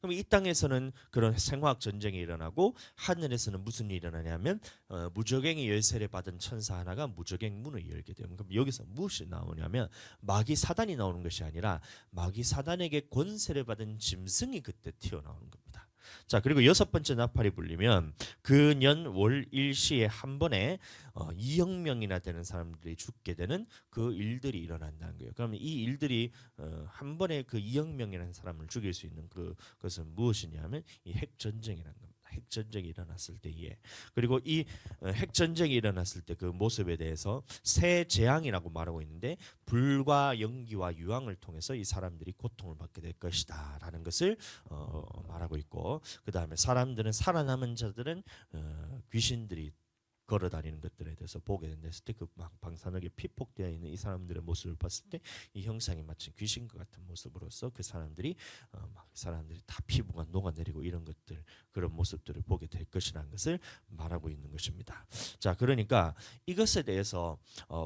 그럼 이 땅에서는 그런 생화학 전쟁이 일어나고 하늘에서는 무슨 일이 일어나냐면 무저갱의 열쇠를 받은 천사 하나가 무저갱 문을 열게 돼요. 그럼 여기서 무엇이 나오냐면 마귀 사단이 나오는 것이 아니라 마귀 사단에게 권세를 받은 짐승이 그때 튀어나오는 겁니다. 자, 그리고 여섯 번째 나팔이 불리면 그 년 월 일시에 한 번에 2억 명이나 되는 사람들이 죽게 되는 그 일들이 일어난다는 거예요. 그러면 이 일들이 한 번에 그 2억 명이라는 사람을 죽일 수 있는 그것은 무엇이냐면 이 핵전쟁이라는 겁니다. 핵전쟁이 일어났을 때에 그리고 이 핵전쟁이 일어났을 때 그 모습에 대해서 새 재앙이라고 말하고 있는데 불과 연기와 유황을 통해서 이 사람들이 고통을 받게 될 것이다 라는 것을 말하고 있고 그 다음에 사람들은 살아남은 자들은 귀신들이 걸어다니는 것들에 대해서 보게 됐을 때 그 방사능에 피폭되어 있는 이 사람들의 모습을 봤을 때 이 형상이 마치 귀신과 같은 모습으로서 그 사람들이 사람들이 다 피부가 녹아내리고 이런 것들 그런 모습들을 보게 될 것이라는 것을 말하고 있는 것입니다. 자, 그러니까 이것에 대해서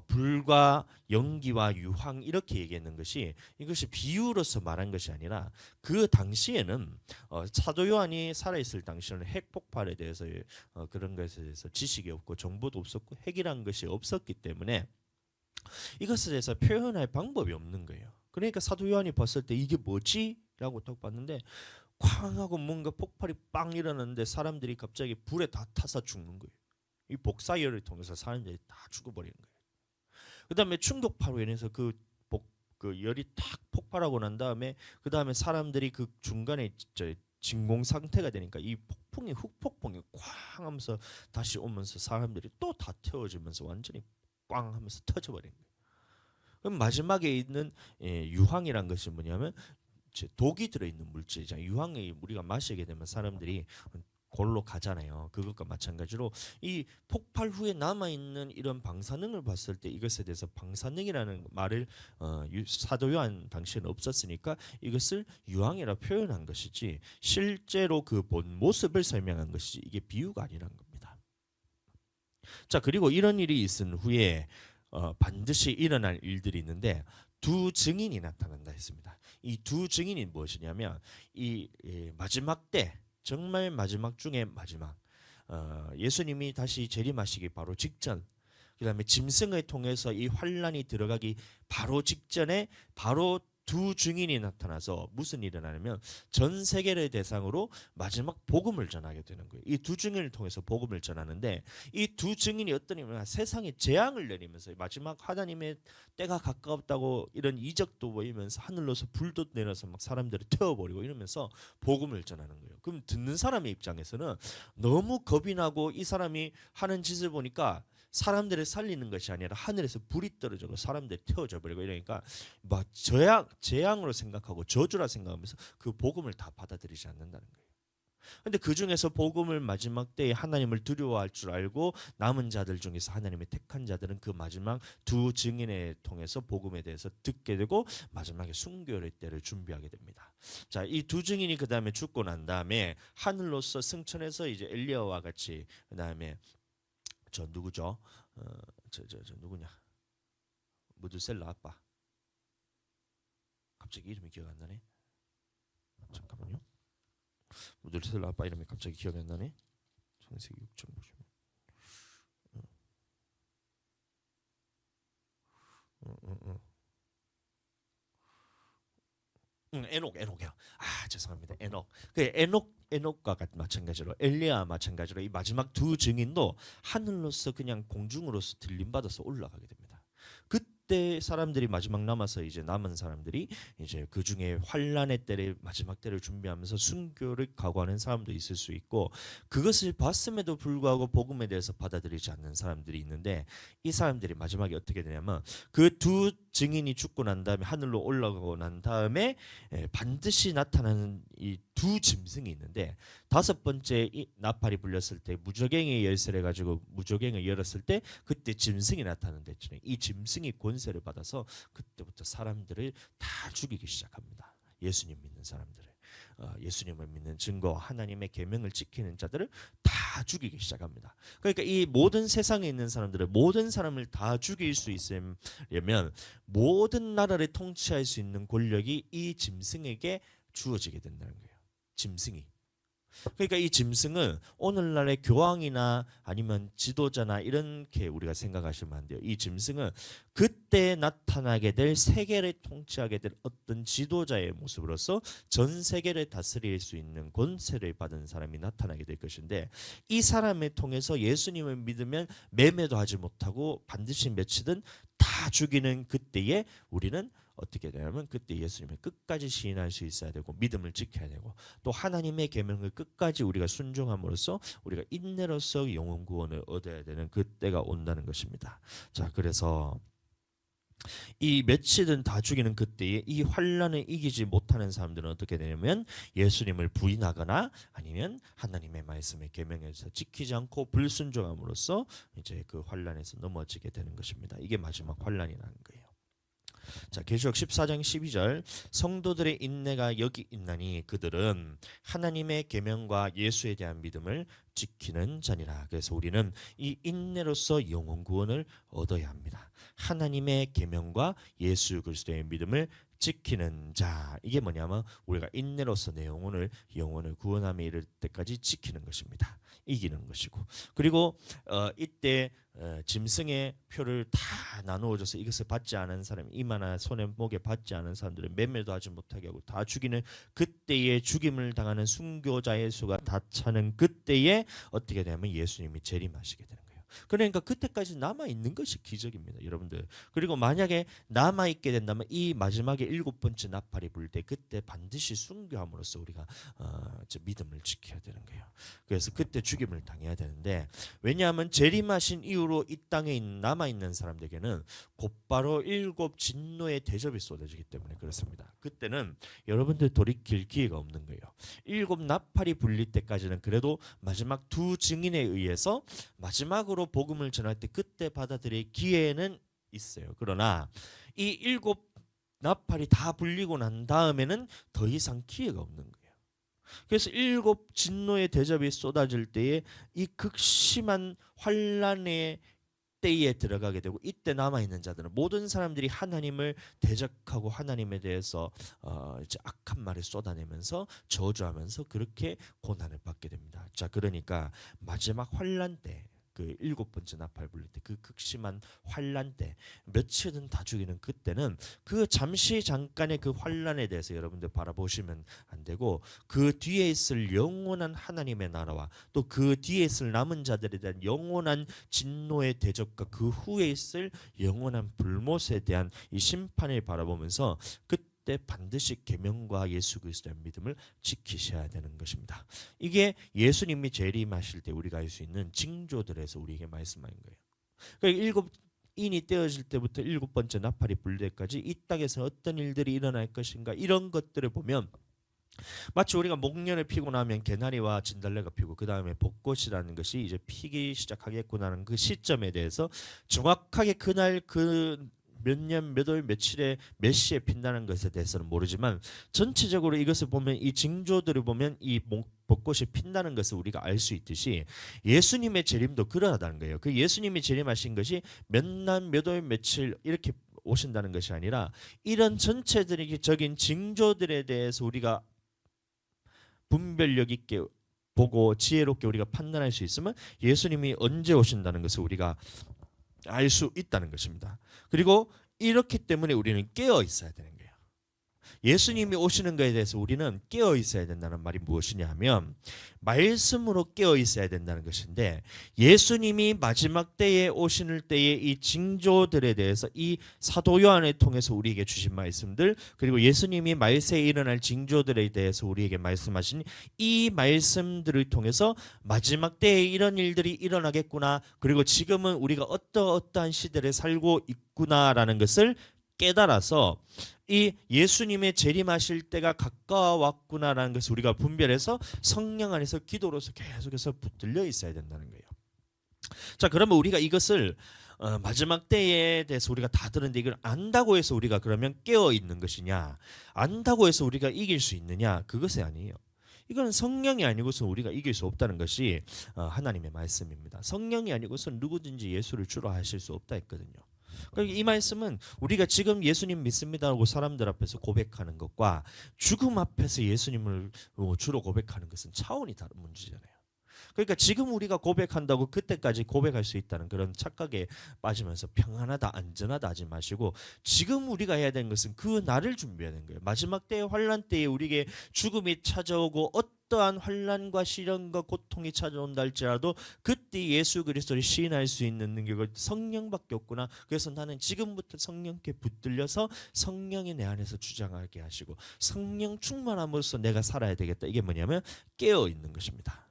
불과 연기와 유황 이렇게 얘기했는 것이 이것이 비유로서 말한 것이 아니라 그 당시에는 사도 요한이 살아있을 당시에는 핵폭발에 대해서 그런 것에 대해서 지식이 없고 정보도 없었고 핵이라는 것이 없었기 때문에 이것에 대해서 표현할 방법이 없는 거예요. 그러니까 사도 요한이 봤을 때 이게 뭐지? 라고 딱 봤는데 쾅 하고 뭔가 폭발이 빵 일어났는데 사람들이 갑자기 불에 다 타서 죽는 거예요. 이 복사열을 통해서 사람들이 다 죽어버리는 거예요. 그 다음에 충격파로 인해서 그 열이 탁 폭발하고 난 다음에 그 다음에 사람들이 그 중간에 진공 상태가 되니까 이 폭풍이 훅폭풍이 쾅 하면서 다시 오면서 사람들이 또 다 태워지면서 완전히 꽝 하면서 터져버린 거예요. 그럼 마지막에 있는 유황이란 것이 뭐냐면 독이 들어있는 물질이잖아요. 유황이 우리가 마시게 되면 사람들이 골로 가잖아요. 그것과 마찬가지로 이 폭발 후에 남아 있는 이런 방사능을 봤을 때 이것에 대해서 방사능이라는 말을 사도 요한 당시에는 없었으니까 이것을 유황이라 표현한 것이지 실제로 그 본 모습을 설명한 것이지 이게 비유가 아니란 겁니다. 자, 그리고 이런 일이 있은 후에 반드시 일어날 일들이 있는데 두 증인이 나타난다 했습니다. 이 두 증인이 무엇이냐면 이 마지막 때 정말 마지막 중에 마지막 예수님이 다시 재림하시기 바로 직전, 그다음에 짐승을 통해서 이 환란이 들어가기 바로 직전에 바로 두 증인이 나타나서 무슨 일이 일어나냐면 전 세계를 대상으로 마지막 복음을 전하게 되는 거예요. 이 두 증인을 통해서 복음을 전하는데 이 두 증인이 어떠냐면 세상에 재앙을 내리면서 마지막 하나님의 때가 가까웠다고 이런 이적도 보이면서 하늘로서 불도 내려서 막 사람들을 태워버리고 이러면서 복음을 전하는 거예요. 그럼 듣는 사람의 입장에서는 너무 겁이 나고 이 사람이 하는 짓을 보니까 사람들을 살리는 것이 아니라 하늘에서 불이 떨어져서 사람들이 태워져 버리고 이러니까 막 재앙으로 생각하고 저주라 생각하면서 그 복음을 다 받아들이지 않는다는 거예요. 근데 그 중에서 복음을 마지막 때에 하나님을 두려워할 줄 알고 남은 자들 중에서 하나님의 택한 자들은 그 마지막 두 증인에 통해서 복음에 대해서 듣게 되고 마지막에 순교의 때를 준비하게 됩니다. 자, 이 두 증인이 그 다음에 죽고 난 다음에 하늘로서 승천해서 이제 엘리야와 같이 그 다음에 저 누구죠? 저 누구냐? 무드셀라 아빠. 갑자기 이름이 기억 안 나네. 잠깐만요. 무드셀라 아빠 이름이 갑자기 기억이 안 나네. 창세기 6장 보시면. 에녹이야. 아, 죄송합니다. 에녹. 그 에녹과 마찬가지로 엘리야 마찬가지로 이 마지막 두 증인도 하늘로서 그냥 공중으로서 들림 받아서 올라가게 됩니다. 그때 사람들이 마지막 남아서 이제 남은 사람들이 이제 그 중에 환란의 때를 마지막 때를 준비하면서 순교를 각오하는 사람도 있을 수 있고 그것을 봤음에도 불구하고 복음에 대해서 받아들이지 않는 사람들이 있는데 이 사람들이 마지막에 어떻게 되냐면 그 두 증인이 죽고 난 다음에 하늘로 올라가고 난 다음에 반드시 나타나는 이 두 짐승이 있는데 다섯 번째 이 나팔이 불렸을 때 무저갱의 열쇠를 가지고 무저갱을 열었을 때 그때 짐승이 나타나는데 이 짐승이 권세를 받아서 그때부터 사람들을 다 죽이기 시작합니다. 예수님 믿는 사람들을. 예수님을 믿는 증거 하나님의 계명을 지키는 자들을 다 죽이기 시작합니다. 그러니까 이 모든 세상에 있는 사람들을 모든 사람을 다 죽일 수 있으려면 모든 나라를 통치할 수 있는 권력이 이 짐승에게 주어지게 된다는 거예요. 짐승이. 그러니까 이 짐승은 오늘날의 교황이나 아니면 지도자나 이렇게 우리가 생각하시면 안 돼요. 이 짐승은 그때 나타나게 될 세계를 통치하게 될 어떤 지도자의 모습으로서 전 세계를 다스릴 수 있는 권세를 받은 사람이 나타나게 될 것인데 이 사람을 통해서 예수님을 믿으면 매매도 하지 못하고 반드시 며칠은 다 죽이는 그때에 우리는 어떻게 되냐면 그때 예수님을 끝까지 시인할 수 있어야 되고 믿음을 지켜야 되고 또 하나님의 계명을 끝까지 우리가 순종함으로써 우리가 인내로서 영혼 구원을 얻어야 되는 그때가 온다는 것입니다. 자, 그래서 이 며칠은 다 죽이는 그때에 이 환란을 이기지 못하는 사람들은 어떻게 되냐면 예수님을 부인하거나 아니면 하나님의 말씀의 계명에서 지키지 않고 불순종함으로써 이제 그 환란에서 넘어지게 되는 것입니다. 이게 마지막 환란이라는 거예요. 자, 계시록 14장 12절 성도들의 인내가 여기 있나니 그들은 하나님의 계명과 예수에 대한 믿음을 지키는 자니라. 그래서 우리는 이 인내로서 영혼 구원을 얻어야 합니다. 하나님의 계명과 예수 그리스도의 믿음을 지키는 자. 이게 뭐냐면 우리가 인내로서 내 영혼을 구원함에 이를 때까지 지키는 것입니다. 이기는 것이고 그리고 이때 짐승의 표를 다 나누어줘서 이것을 받지 않은 사람 이마나 손에 목에 받지 않은 사람들은 매매도 하지 못하게 하고 다 죽이는 그때에 죽임을 당하는 순교자의 수가 다 차는 그때에 어떻게 되냐면 예수님이 재림하시게 되는 거예요. 그러니까 그때까지 남아 있는 것이 기적입니다, 여러분들. 그리고 만약에 남아 있게 된다면 이 마지막에 일곱 번째 나팔이 불 때 그때 반드시 순교함으로써 우리가 믿음을 지켜야 되는 거예요. 그래서 그때 죽임을 당해야 되는데, 왜냐하면 재림하신 이후로 이 땅에 남아 있는 사람들에게는 곧바로 일곱 진노의 대접이 쏟아지기 때문에 그렇습니다. 그때는 여러분들 돌이킬 기회가 없는 거예요. 일곱 나팔이 불릴 때까지는 그래도 마지막 두 증인에 의해서 마지막으로 복음을 전할 때 그때 받아들일 기회는 있어요. 그러나 이 일곱 나팔이 다 불리고 난 다음에는 더 이상 기회가 없는 거예요. 그래서 일곱 진노의 대접이 쏟아질 때에 이 극심한 환란의 때에 들어가게 되고, 이때 남아 있는 자들은 모든 사람들이 하나님을 대적하고 하나님에 대해서 이제 악한 말을 쏟아내면서 저주하면서 그렇게 고난을 받게 됩니다. 자, 그러니까 마지막 환란 때, 그 일곱 번째 나팔 불릴 때, 그 극심한 환란 때, 며칠은 다 죽이는 그때는 그 잠시 잠깐의 그 환란에 대해서 여러분들 바라보시면 안 되고, 그 뒤에 있을 영원한 하나님의 나라와 또 그 뒤에 있을 남은 자들에 대한 영원한 진노의 대적과 그 후에 있을 영원한 불못에 대한 이 심판을 바라보면서 그때 반드시 계명과 예수 그리스도의 믿음을 지키셔야 되는 것입니다. 이게 예수님이 재림하실 때 우리가 알 수 있는 징조들에서 우리에게 말씀하는 거예요. 그러니까 일곱 인이 떼어질 때부터 일곱 번째 나팔이 불 때까지 이 땅에서 어떤 일들이 일어날 것인가, 이런 것들을 보면 마치 우리가 목련을 피고 나면 개나리와 진달래가 피고 그 다음에 벚꽃이라는 것이 이제 피기 시작하겠구나는 그 시점에 대해서 정확하게 그날 그 몇 년, 몇 월, 며칠에 몇 시에 핀다는 것에 대해서는 모르지만 전체적으로 이것을 보면, 이 징조들을 보면 이 벚꽃이 핀다는 것을 우리가 알 수 있듯이 예수님의 재림도 그러하다는 거예요. 그 예수님이 재림하신 것이 몇 날, 몇 월, 며칠 이렇게 오신다는 것이 아니라 이런 전체적인 징조들에 대해서 우리가 분별력 있게 보고 지혜롭게 우리가 판단할 수 있으면 예수님이 언제 오신다는 것을 우리가 알 수 있다는 것입니다. 그리고 이렇기 때문에 우리는 깨어 있어야 되는 거예요. 예수님이 오시는 것에 대해서 우리는 깨어 있어야 된다는 말이 무엇이냐 하면 말씀으로 깨어 있어야 된다는 것인데, 예수님이 마지막 때에 오시는 때의 이 징조들에 대해서 이 사도 요한을 통해서 우리에게 주신 말씀들, 그리고 예수님이 말세에 일어날 징조들에 대해서 우리에게 말씀하신 이 말씀들을 통해서 마지막 때에 이런 일들이 일어나겠구나, 그리고 지금은 우리가 어떠한 시대를 살고 있구나라는 것을 깨달아서 이 예수님의 재림하실 때가 가까워 왔구나라는 것을 우리가 분별해서 성령 안에서 기도로서 계속해서 붙들려 있어야 된다는 거예요. 자, 그러면 우리가 이것을 마지막 때에 대해서 우리가 다 들었는데 이걸 안다고 해서 우리가 그러면 깨어 있는 것이냐, 안다고 해서 우리가 이길 수 있느냐, 그것이 아니에요. 이건 성령이 아니고서 우리가 이길 수 없다는 것이 하나님의 말씀입니다. 성령이 아니고서 누구든지 예수를 주로 하실 수 없다 했거든요. 그러니까 이 말씀은 우리가 지금 예수님 믿습니다라고 사람들 앞에서 고백하는 것과 죽음 앞에서 예수님을 주로 고백하는 것은 차원이 다른 문제잖아요. 그러니까 지금 우리가 고백한다고 그때까지 고백할 수 있다는 그런 착각에 빠지면서 평안하다, 안전하다 하지 마시고, 지금 우리가 해야 되는 것은 그 날을 준비하는 거예요. 마지막 때의 환란 때에 우리에게 죽음이 찾아오고 어떠한 환란과 시련과 고통이 찾아온다 할지라도 그때 예수 그리스도를 시인할 수 있는 능력을 성령밖에 없구나. 그래서 나는 지금부터 성령께 붙들려서 성령이 내 안에서 주장하게 하시고 성령 충만함으로써 내가 살아야 되겠다. 이게 뭐냐면 깨어 있는 것입니다.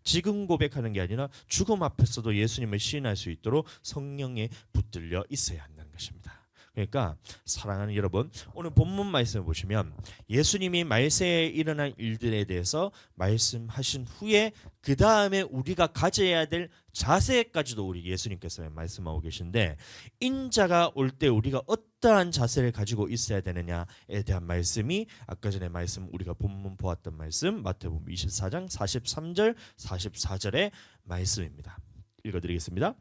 지금 고백하는 게 아니라 죽음 앞에서도 예수님을 시인할 수 있도록 성령에 붙들려 있어야 한다는 것입니다. 그러니까 사랑하는 여러분, 오늘 본문 말씀을 보시면 예수님이 말세에 일어날 일들에 대해서 말씀하신 후에 그 다음에 우리가 가져야 될 자세까지도 우리 예수님께서 말씀하고 계신데, 인자가 올 때 우리가 어떠한 자세를 가지고 있어야 되느냐에 대한 말씀이 아까 전에 말씀, 우리가 본문 보았던 말씀 마태복음 24장 43절 44절의 말씀입니다. 읽어드리겠습니다.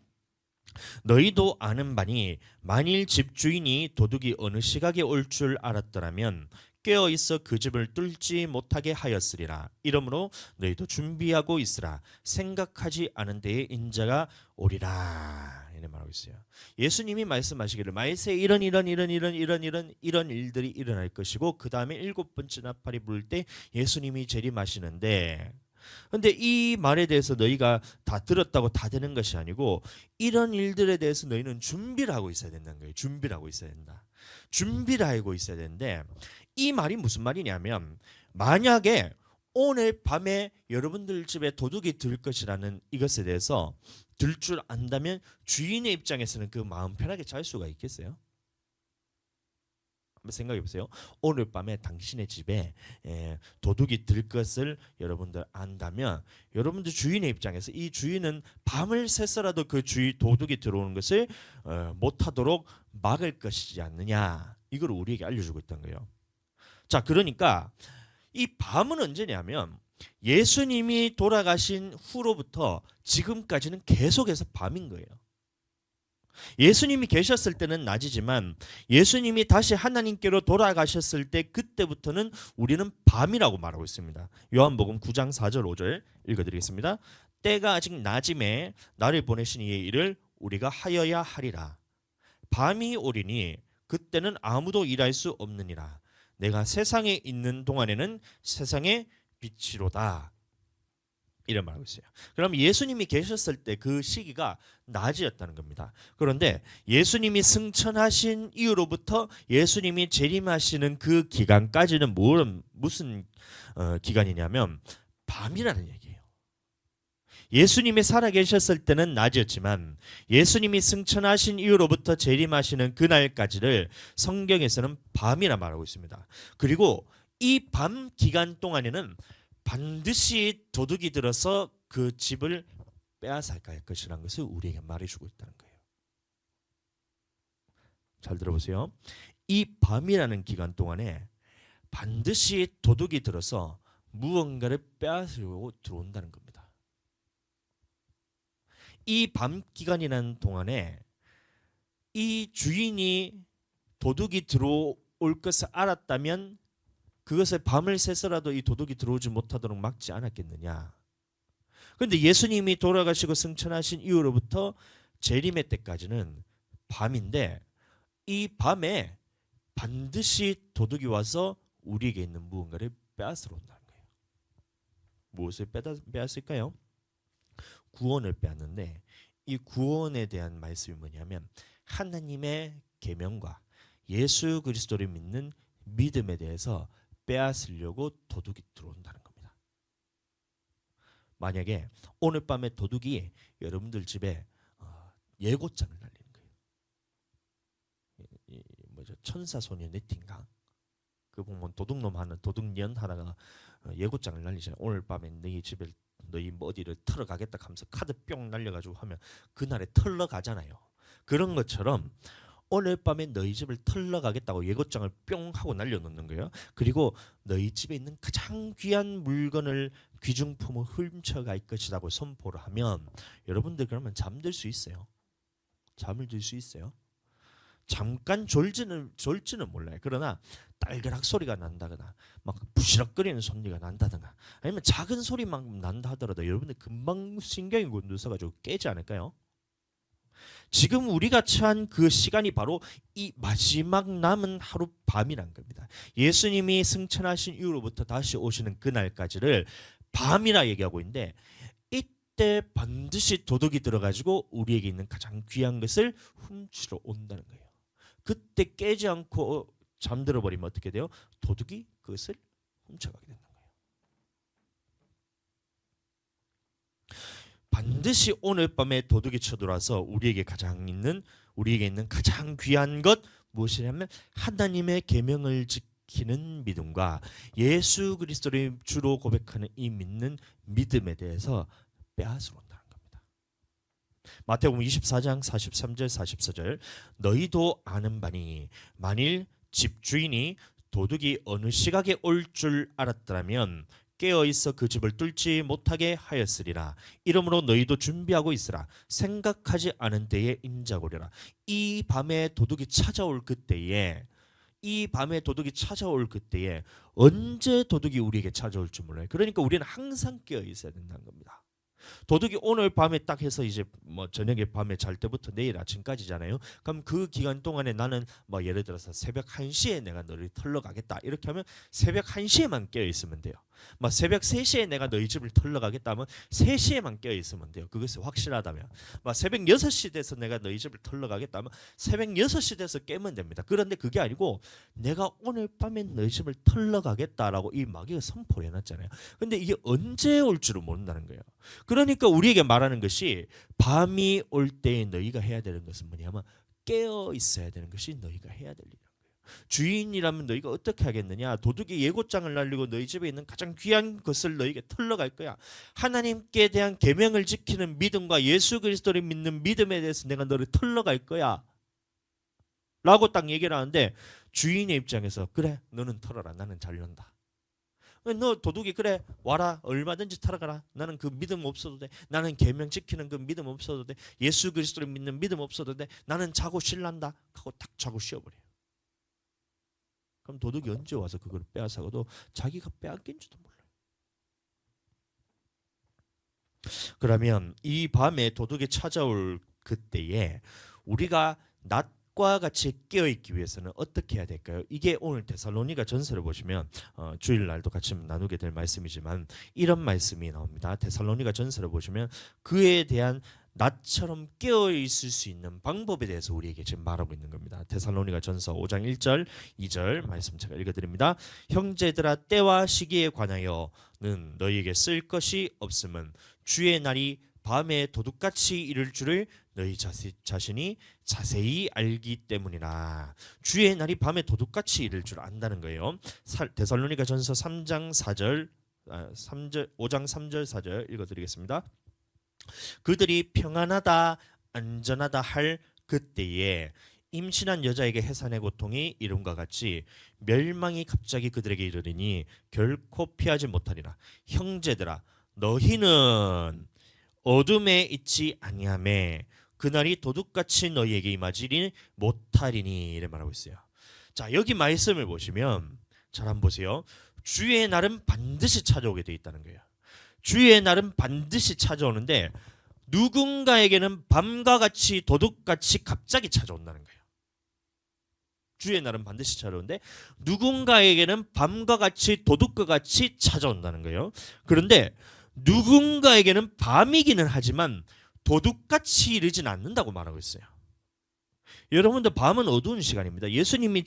너희도 아는 바니 만일 집주인이 도둑이 어느 시각에 올 줄 알았더라면 깨어 있어 그 집을 뚫지 못하게 하였으리라. 이러므로 너희도 준비하고 있으라. 생각하지 않은 데에 인자가 오리라. 이렇게 말하고 있어요. 예수님이 말씀하시기를 말세에 이런 일들이 일어날 것이고 그 다음에 일곱 번째 나팔이 불 때 예수님이 재림하시는데, 근데 이 말에 대해서 너희가 다 들었다고 다 되는 것이 아니고 이런 일들에 대해서 너희는 준비를 하고 있어야 된다는 거예요. 준비를 하고 있어야 된다. 준비를 하고 있어야 되는데 이 말이 무슨 말이냐면 만약에 오늘 밤에 여러분들 집에 도둑이 들 것이라는 이것에 대해서 들 줄 안다면 주인의 입장에서는 그 마음 편하게 잘 수가 있겠어요? 한번 생각해 보세요. 오늘 밤에 당신의 집에 도둑이 들 것을 여러분들 안다면 여러분들 주인의 입장에서 이 주인은 밤을 새서라도 그 도둑이 들어오는 것을 못하도록 막을 것이지 않느냐. 이걸 우리에게 알려주고 있던 거예요. 자, 그러니까 이 밤은 언제냐면 예수님이 돌아가신 후로부터 지금까지는 계속해서 밤인 거예요. 예수님이 계셨을 때는 낮이지만 예수님이 다시 하나님께로 돌아가셨을 때 그때부터는 우리는 밤이라고 말하고 있습니다. 요한복음 9장 4절 5절 읽어드리겠습니다. 때가 아직 낮임에 나를 보내신 이의 일을 우리가 하여야 하리라. 밤이 오리니 그때는 아무도 일할 수 없느니라. 내가 세상에 있는 동안에는 세상의 빛이로다. 이런 말하고 있어요. 그럼 예수님이 계셨을 때 그 시기가 낮이었다는 겁니다. 그런데 예수님이 승천하신 이후로부터 예수님이 재림하시는 그 기간까지는 무슨 기간이냐면 밤이라는 얘기예요. 예수님이 살아계셨을 때는 낮이었지만 예수님이 승천하신 이후로부터 재림하시는 그날까지를 성경에서는 밤이라 말하고 있습니다. 그리고 이 밤 기간 동안에는 반드시 도둑이 들어서 그 집을 빼앗아갈 것이라는 것을 우리에게 말해주고 있다는 거예요. 잘 들어보세요. 이 밤이라는 기간 동안에 반드시 도둑이 들어서 무언가를 빼앗으려고 들어온다는 겁니다. 이 밤 기간이라는 동안에 이 주인이 도둑이 들어올 것을 알았다면 그것을 밤을 새서라도 이 도둑이 들어오지 못하도록 막지 않았겠느냐. 그런데 예수님이 돌아가시고 승천하신 이후로부터 재림의 때까지는 밤인데 이 밤에 반드시 도둑이 와서 우리에게 있는 무언가를 빼앗으러 온다는 거예요. 무엇을 빼앗을까요? 구원을 빼앗는데 이 구원에 대한 말씀이 뭐냐면 하나님의 계명과 예수 그리스도를 믿는 믿음에 대해서 빼앗으려고 도둑이 들어온다는 겁니다. 만약에 오늘 밤에 도둑이 여러분들 집에 예고장을 날리는 거예요. 뭐죠? 천사소녀 네티인가? 그 보면 도둑놈 하는 도둑년 하나가 예고장을 날리잖아요. 오늘 밤에 너희 집에 너희 뭐 어디를 털어 가겠다 하면서 카드 뿅 날려가지고 하면 그날에 털러 가잖아요. 그런 것처럼 오늘 밤에 너희 집을 털러 가겠다고 예고장을 뿅 하고 날려놓는 거예요. 그리고 너희 집에 있는 가장 귀한 물건을 귀중품을 훔쳐갈 것이라고 선포를 하면 여러분들 그러면 잠들 수 있어요. 잠을 들 수 있어요. 잠깐 졸지는 몰라요. 그러나 딸그락 소리가 난다거나 막 부시럭거리는 소리가 난다거나 아니면 작은 소리만 난다 하더라도 여러분들 금방 신경이 곤두서가지고 깨지 않을까요? 지금 우리가 처한 그 시간이 바로 이 마지막 남은 하루 밤이란 겁니다. 예수님이 승천하신 이후로부터 다시 오시는 그날까지를 밤이라 얘기하고 있는데 이때 반드시 도둑이 들어가지고 우리에게 있는 가장 귀한 것을 훔치러 온다는 거예요. 그때 깨지 않고 잠들어 버리면 어떻게 돼요? 도둑이 그것을 훔쳐가게 된다는 거예요. 반드시 오늘 밤에 도둑이 쳐들어와서 우리에게 있는 가장 귀한 것 무엇이냐면 하나님의 계명을 지키는 믿음과 예수 그리스도를 주로 고백하는 이 믿는 믿음에 대해서 빼앗으러 온다는 겁니다. 마태복음 24장 43절 44절 너희도 아는 바니 만일 집주인이 도둑이 어느 시각에 올 줄 알았더라면 깨어있어 그 집을 뚫지 못하게 하였으리라. 이러므로 너희도 준비하고 있으라. 생각하지 않은 때에 임자고려라. 이 밤에 도둑이 찾아올 그때에 언제 도둑이 우리에게 찾아올지 몰라요. 그러니까 우리는 항상 깨어 있어야 된다는 겁니다. 도둑이 오늘 밤에 딱 해서 이제 뭐 저녁에 밤에 잘 때부터 내일 아침까지잖아요. 그럼 그 기간 동안에 나는 뭐 예를 들어서 새벽 1시에 내가 너를 털러 가겠다. 이렇게 하면 새벽 1시에만 깨어 있으면 돼요. 뭐 새벽 3시에 내가 너희 집을 털러 가겠다 하면 3시에만 깨어 있으면 돼요. 그것이 확실하다면. 뭐 새벽 6시 돼서 내가 너희 집을 털러 가겠다 하면 새벽 6시 돼서 깨면 됩니다. 그런데 그게 아니고 내가 오늘 밤에 너희 집을 털러 가겠다라고 이 마귀가 선포를 해놨잖아요. 근데 이게 언제 올 줄을 모른다는 거예요. 그러니까 우리에게 말하는 것이 밤이 올 때에 너희가 해야 되는 것은 뭐냐면 깨어 있어야 되는 것이 너희가 해야 될 일이라는 거예요. 주인이라면 너희가 어떻게 하겠느냐? 도둑이 예고장을 날리고 너희 집에 있는 가장 귀한 것을 너희에게 털러 갈 거야. 하나님께 대한 계명을 지키는 믿음과 예수 그리스도를 믿는 믿음에 대해서 내가 너를 털러 갈 거야 라고 딱 얘기를 하는데, 주인의 입장에서 그래 너는 털어라, 나는 잘 논다. 너 도둑이 그래 와라, 얼마든지 털어가라, 나는 그 믿음 없어도 돼, 나는 계명 지키는 그 믿음 없어도 돼, 예수 그리스도를 믿는 믿음 없어도 돼, 나는 자고 쉴란다 하고 딱 자고 쉬어버려요. 그럼 도둑이 언제 와서 그걸 빼앗아가도 자기가 빼앗긴지도 몰라요. 그러면 이 밤에 도둑이 찾아올 그때에 우리가 낮과 같이 깨어있기 위해서는 어떻게 해야 될까요? 이게 오늘 데살로니가 전서를 보시면 주일날도 같이 나누게 될 말씀이지만 이런 말씀이 나옵니다. 데살로니가 전서를 보시면 그에 대한 나처럼 깨어 있을 수 있는 방법에 대해서 우리에게 지금 말하고 있는 겁니다. 데살로니가 전서 5장 1절 2절 말씀 제가 읽어드립니다. 형제들아, 때와 시기에 관하여는 너희에게 쓸 것이 없음은 주의 날이 밤에 도둑같이 이를 줄을 너희 자신이 자세히 알기 때문이라. 주의 날이 밤에 도둑같이 이를 줄 안다는 거예요. 데살로니가 전서 3장 4절 5장 3절 4절 읽어드리겠습니다. 그들이 평안하다 안전하다 할 그때에 임신한 여자에게 해산의 고통이 이름과 같이 멸망이 갑자기 그들에게 이르리니 결코 피하지 못하리라. 형제들아, 너희는 어둠에 있지 아니하매 그날이 도둑같이 너희에게 임하지 못하리니, 이래 말하고 있어요. 자, 여기 말씀을 보시면 잘 한번 보세요. 주의 날은 반드시 찾아오게 돼 있다는 거예요. 주의 날은 반드시 찾아오는데 누군가에게는 밤과 같이 도둑같이 갑자기 찾아온다는 거예요. 주의 날은 반드시 찾아오는데 누군가에게는 밤과 같이 도둑과 같이 찾아온다는 거예요. 그런데 누군가에게는 밤이기는 하지만 도둑같이 이르진 않는다고 말하고 있어요. 여러분들, 밤은 어두운 시간입니다. 예수님이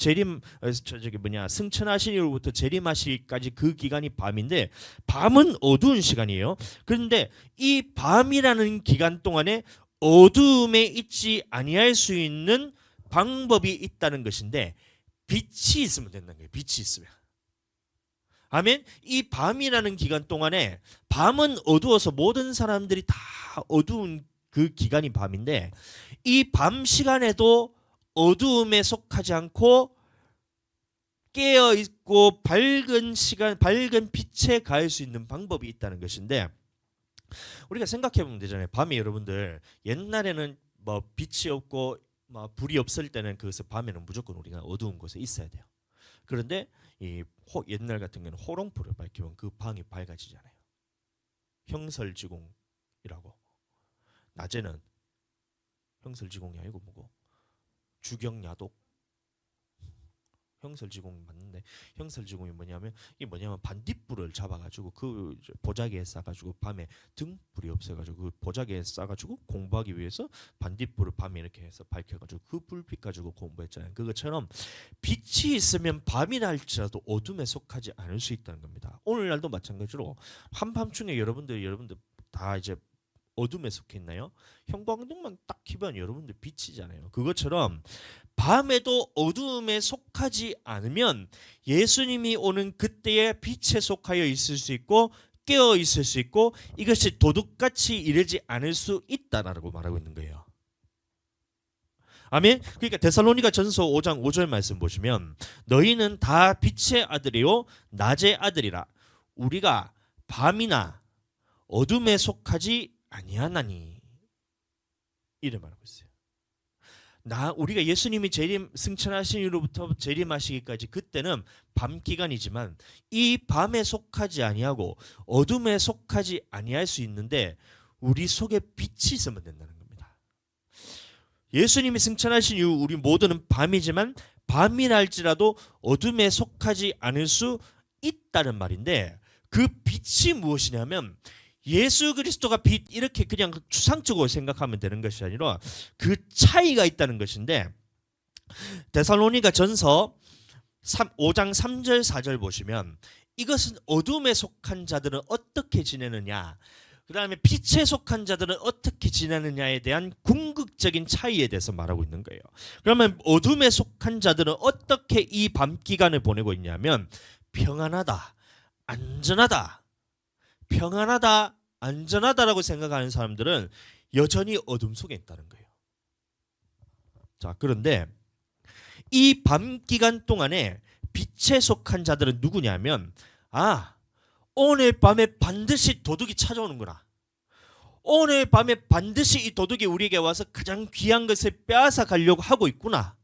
승천하신 이후부터 재림하시기까지 그 기간이 밤인데 밤은 어두운 시간이에요. 그런데 이 밤이라는 기간 동안에 어두움에 있지 아니할 수 있는 방법이 있다는 것인데 빛이 있으면 된다는 거예요. 빛이 있으면. 아멘. 이 밤이라는 기간 동안에, 밤은 어두워서 모든 사람들이 다 어두운 그 기간이 밤인데 이 밤 시간에도 어두움에 속하지 않고 깨어 있고 밝은 시간, 밝은 빛에 가할 수 있는 방법이 있다는 것인데, 우리가 생각해 보면 되잖아요. 밤에 여러분들 옛날에는 뭐 빛이 없고 뭐 불이 없을 때는 그것을 밤에는 무조건 우리가 어두운 곳에 있어야 돼요. 그런데 옛날 같은 경우는 호롱불을 밝히면 그 방이 밝아지잖아요. 형설지공이라고. 낮에는 형설지공이 아니고 뭐고 주경야독. 형설지공이 맞는데 형설지공이 뭐냐면 반딧불을 잡아가지고 그 보자기에 싸가지고 밤에 등불이 없어가지고 그 보자기에 싸가지고 공부하기 위해서 반딧불을 밤에 이렇게 해서 밝혀가지고 그 불빛 가지고 공부했잖아요. 그것처럼 빛이 있으면 밤이라 할지라도 어둠에 속하지 않을 수 있다는 겁니다. 오늘날도 마찬가지로 한밤중에 여러분들 다 이제 어둠에 속해 있나요? 형광등만 딱 켜면 여러분들 빛이잖아요. 그것처럼 밤에도 어두움에 속하지 않으면 예수님이 오는 그때에 빛에 속하여 있을 수 있고 깨어 있을 수 있고 이것이 도둑같이 이르지 않을 수 있다라고 말하고 있는 거예요. 아멘. 그러니까 데살로니가 전서 5장 5절 말씀 보시면 너희는 다 빛의 아들이요 낮의 아들이라. 우리가 밤이나 어둠에 속하지 아니하나니, 이래 말하고 있어요. 우리가 예수님이 승천하신 이후로부터 재림하시기까지 그때는 밤 기간이지만 이 밤에 속하지 아니하고 어둠에 속하지 아니할 수 있는데 우리 속에 빛이 있으면 된다는 겁니다. 예수님이 승천하신 이후 우리 모두는 밤이지만 밤이랄지라도 어둠에 속하지 않을 수 있다는 말인데, 그 빛이 무엇이냐면 예수 그리스도가 빛, 이렇게 그냥 추상적으로 생각하면 되는 것이 아니라 그 차이가 있다는 것인데, 데살로니가 전서 5장 3절 4절 보시면 이것은 어둠에 속한 자들은 어떻게 지내느냐, 그 다음에 빛에 속한 자들은 어떻게 지내느냐에 대한 궁극적인 차이에 대해서 말하고 있는 거예요. 그러면 어둠에 속한 자들은 어떻게 이 밤 기간을 보내고 있냐면 평안하다, 안전하다, 평안하다, 안전하다라고 생각하는 사람들은 여전히 어둠 속에 있다는 거예요. 자, 그런데 이 밤 기간 동안에 빛에 속한 자들은 누구냐면, 오늘 밤에 반드시 도둑이 찾아오는구나, 오늘 밤에 반드시 이 도둑이 우리에게 와서 가장 귀한 것을 빼앗아 가려고 하고 있구나,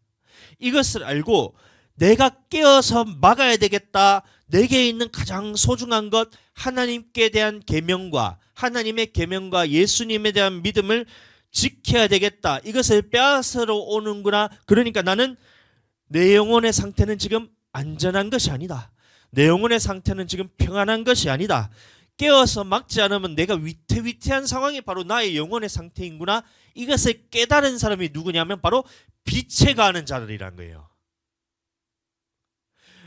이것을 알고 내가 깨어서 막아야 되겠다. 내게 있는 가장 소중한 것, 하나님께 대한 계명과 하나님의 계명과 예수님에 대한 믿음을 지켜야 되겠다. 이것을 빼앗으러 오는구나. 그러니까 나는 내 영혼의 상태는 지금 안전한 것이 아니다. 내 영혼의 상태는 지금 평안한 것이 아니다. 깨어서 막지 않으면 내가 위태위태한 상황이 바로 나의 영혼의 상태인구나. 이것을 깨달은 사람이 누구냐면 바로 빛에 가는 자들이란 거예요.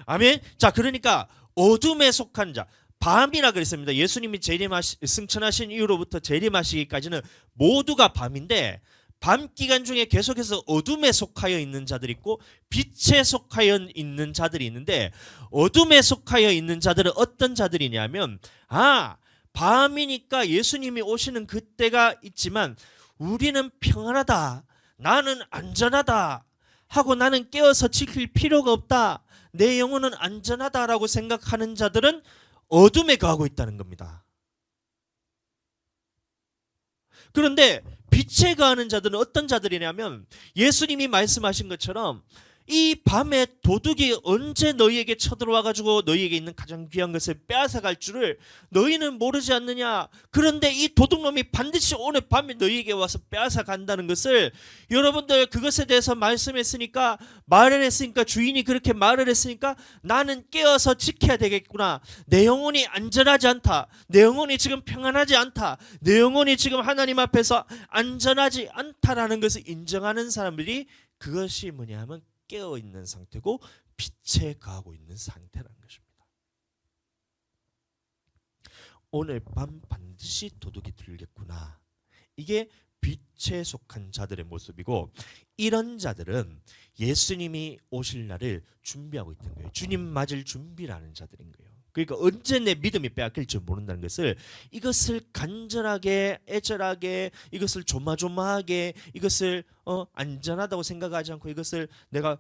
아멘. 자, 그러니까 어둠에 속한 자, 밤이라 그랬습니다. 예수님이 승천하신 이후로부터 재림하시기까지는 모두가 밤인데, 밤 기간 중에 계속해서 어둠에 속하여 있는 자들이 있고 빛에 속하여 있는 자들이 있는데, 어둠에 속하여 있는 자들은 어떤 자들이냐면, 밤이니까 예수님이 오시는 그때가 있지만 우리는 평안하다, 나는 안전하다 하고 나는 깨어서 지킬 필요가 없다, 내 영혼은 안전하다라고 생각하는 자들은 어둠에 거하고 있다는 겁니다. 그런데 빛에 거하는 자들은 어떤 자들이냐면, 예수님이 말씀하신 것처럼 이 밤에 도둑이 언제 너희에게 쳐들어와 가지고 너희에게 있는 가장 귀한 것을 빼앗아 갈 줄을 너희는 모르지 않느냐. 그런데 이 도둑놈이 반드시 오늘 밤에 너희에게 와서 빼앗아 간다는 것을, 여러분들 그것에 대해서 말을 했으니까 주인이 그렇게 말을 했으니까 나는 깨어서 지켜야 되겠구나. 내 영혼이 안전하지 않다, 내 영혼이 지금 평안하지 않다, 내 영혼이 지금 하나님 앞에서 안전하지 않다라는 것을 인정하는 사람들이, 그것이 뭐냐면 깨어있는 상태고 빛에 거하고 있는 상태라는 것입니다. 오늘 밤 반드시 도둑이 들겠구나, 이게 빛에 속한 자들의 모습이고, 이런 자들은 예수님이 오실 날을 준비하고 있는 거예요. 주님 맞을 준비라는 자들인 거예요. 그러니까 언제 내 믿음이 빼앗길지 모른다는 것을, 이것을 간절하게 애절하게, 이것을 조마조마하게, 이것을 안전하다고 생각하지 않고 이것을 내가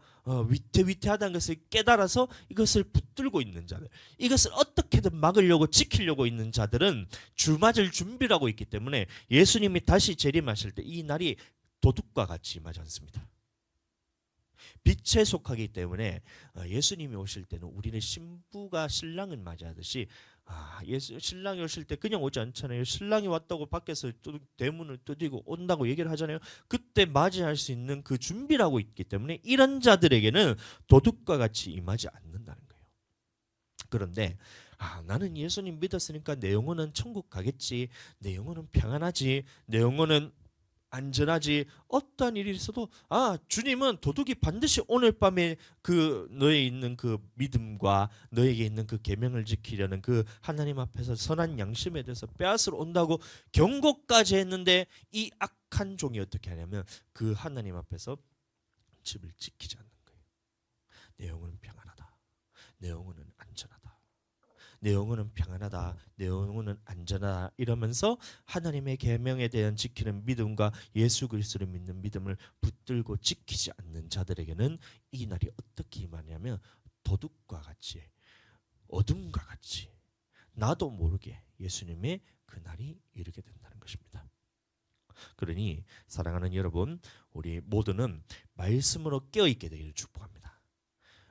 위태위태하다는 것을 깨달아서 이것을 붙들고 있는 자들, 이것을 어떻게든 막으려고 지키려고 있는 자들은 주 맞을 준비를 하고 있기 때문에 예수님이 다시 재림하실 때 이 날이 도둑과 같이 임하지 않습니다. 빛에 속하기 때문에 예수님이 오실 때는 우리는 신부가 신랑을 맞이하듯이, 신랑이 오실 때 그냥 오지 않잖아요. 신랑이 왔다고 밖에서 대문을 두드리고 온다고 얘기를 하잖아요. 그때 맞이할 수 있는 그 준비를 하고 있기 때문에 이런 자들에게는 도둑과 같이 임하지 않는다는 거예요. 그런데 나는 예수님 믿었으니까 내 영혼은 천국 가겠지, 내 영혼은 평안하지, 내 영혼은 안전하지, 어떠한 일이 있어도 주님은 도둑이 반드시 오늘 밤에 그 너에 있는 그 믿음과 너에게 있는 그 계명을 지키려는 그 하나님 앞에서 선한 양심에 대해서 빼앗으러 온다고 경고까지 했는데, 이 악한 종이 어떻게 하냐면 그 하나님 앞에서 집을 지키지 않는 거예요. 내 영혼은 평안하다, 내 영혼은 안전하다, 내 영혼은 평안하다, 내 영혼은 안전하다 이러면서 하나님의 계명에 대한 지키는 믿음과 예수 그리스도를 믿는 믿음을 붙들고 지키지 않는 자들에게는 이 날이 어떻게 임하냐면 도둑과 같이, 어둠과 같이 나도 모르게 예수님의 그 날이 이르게 된다는 것입니다. 그러니 사랑하는 여러분, 우리 모두는 말씀으로 깨어있게 되기를 축복합니다.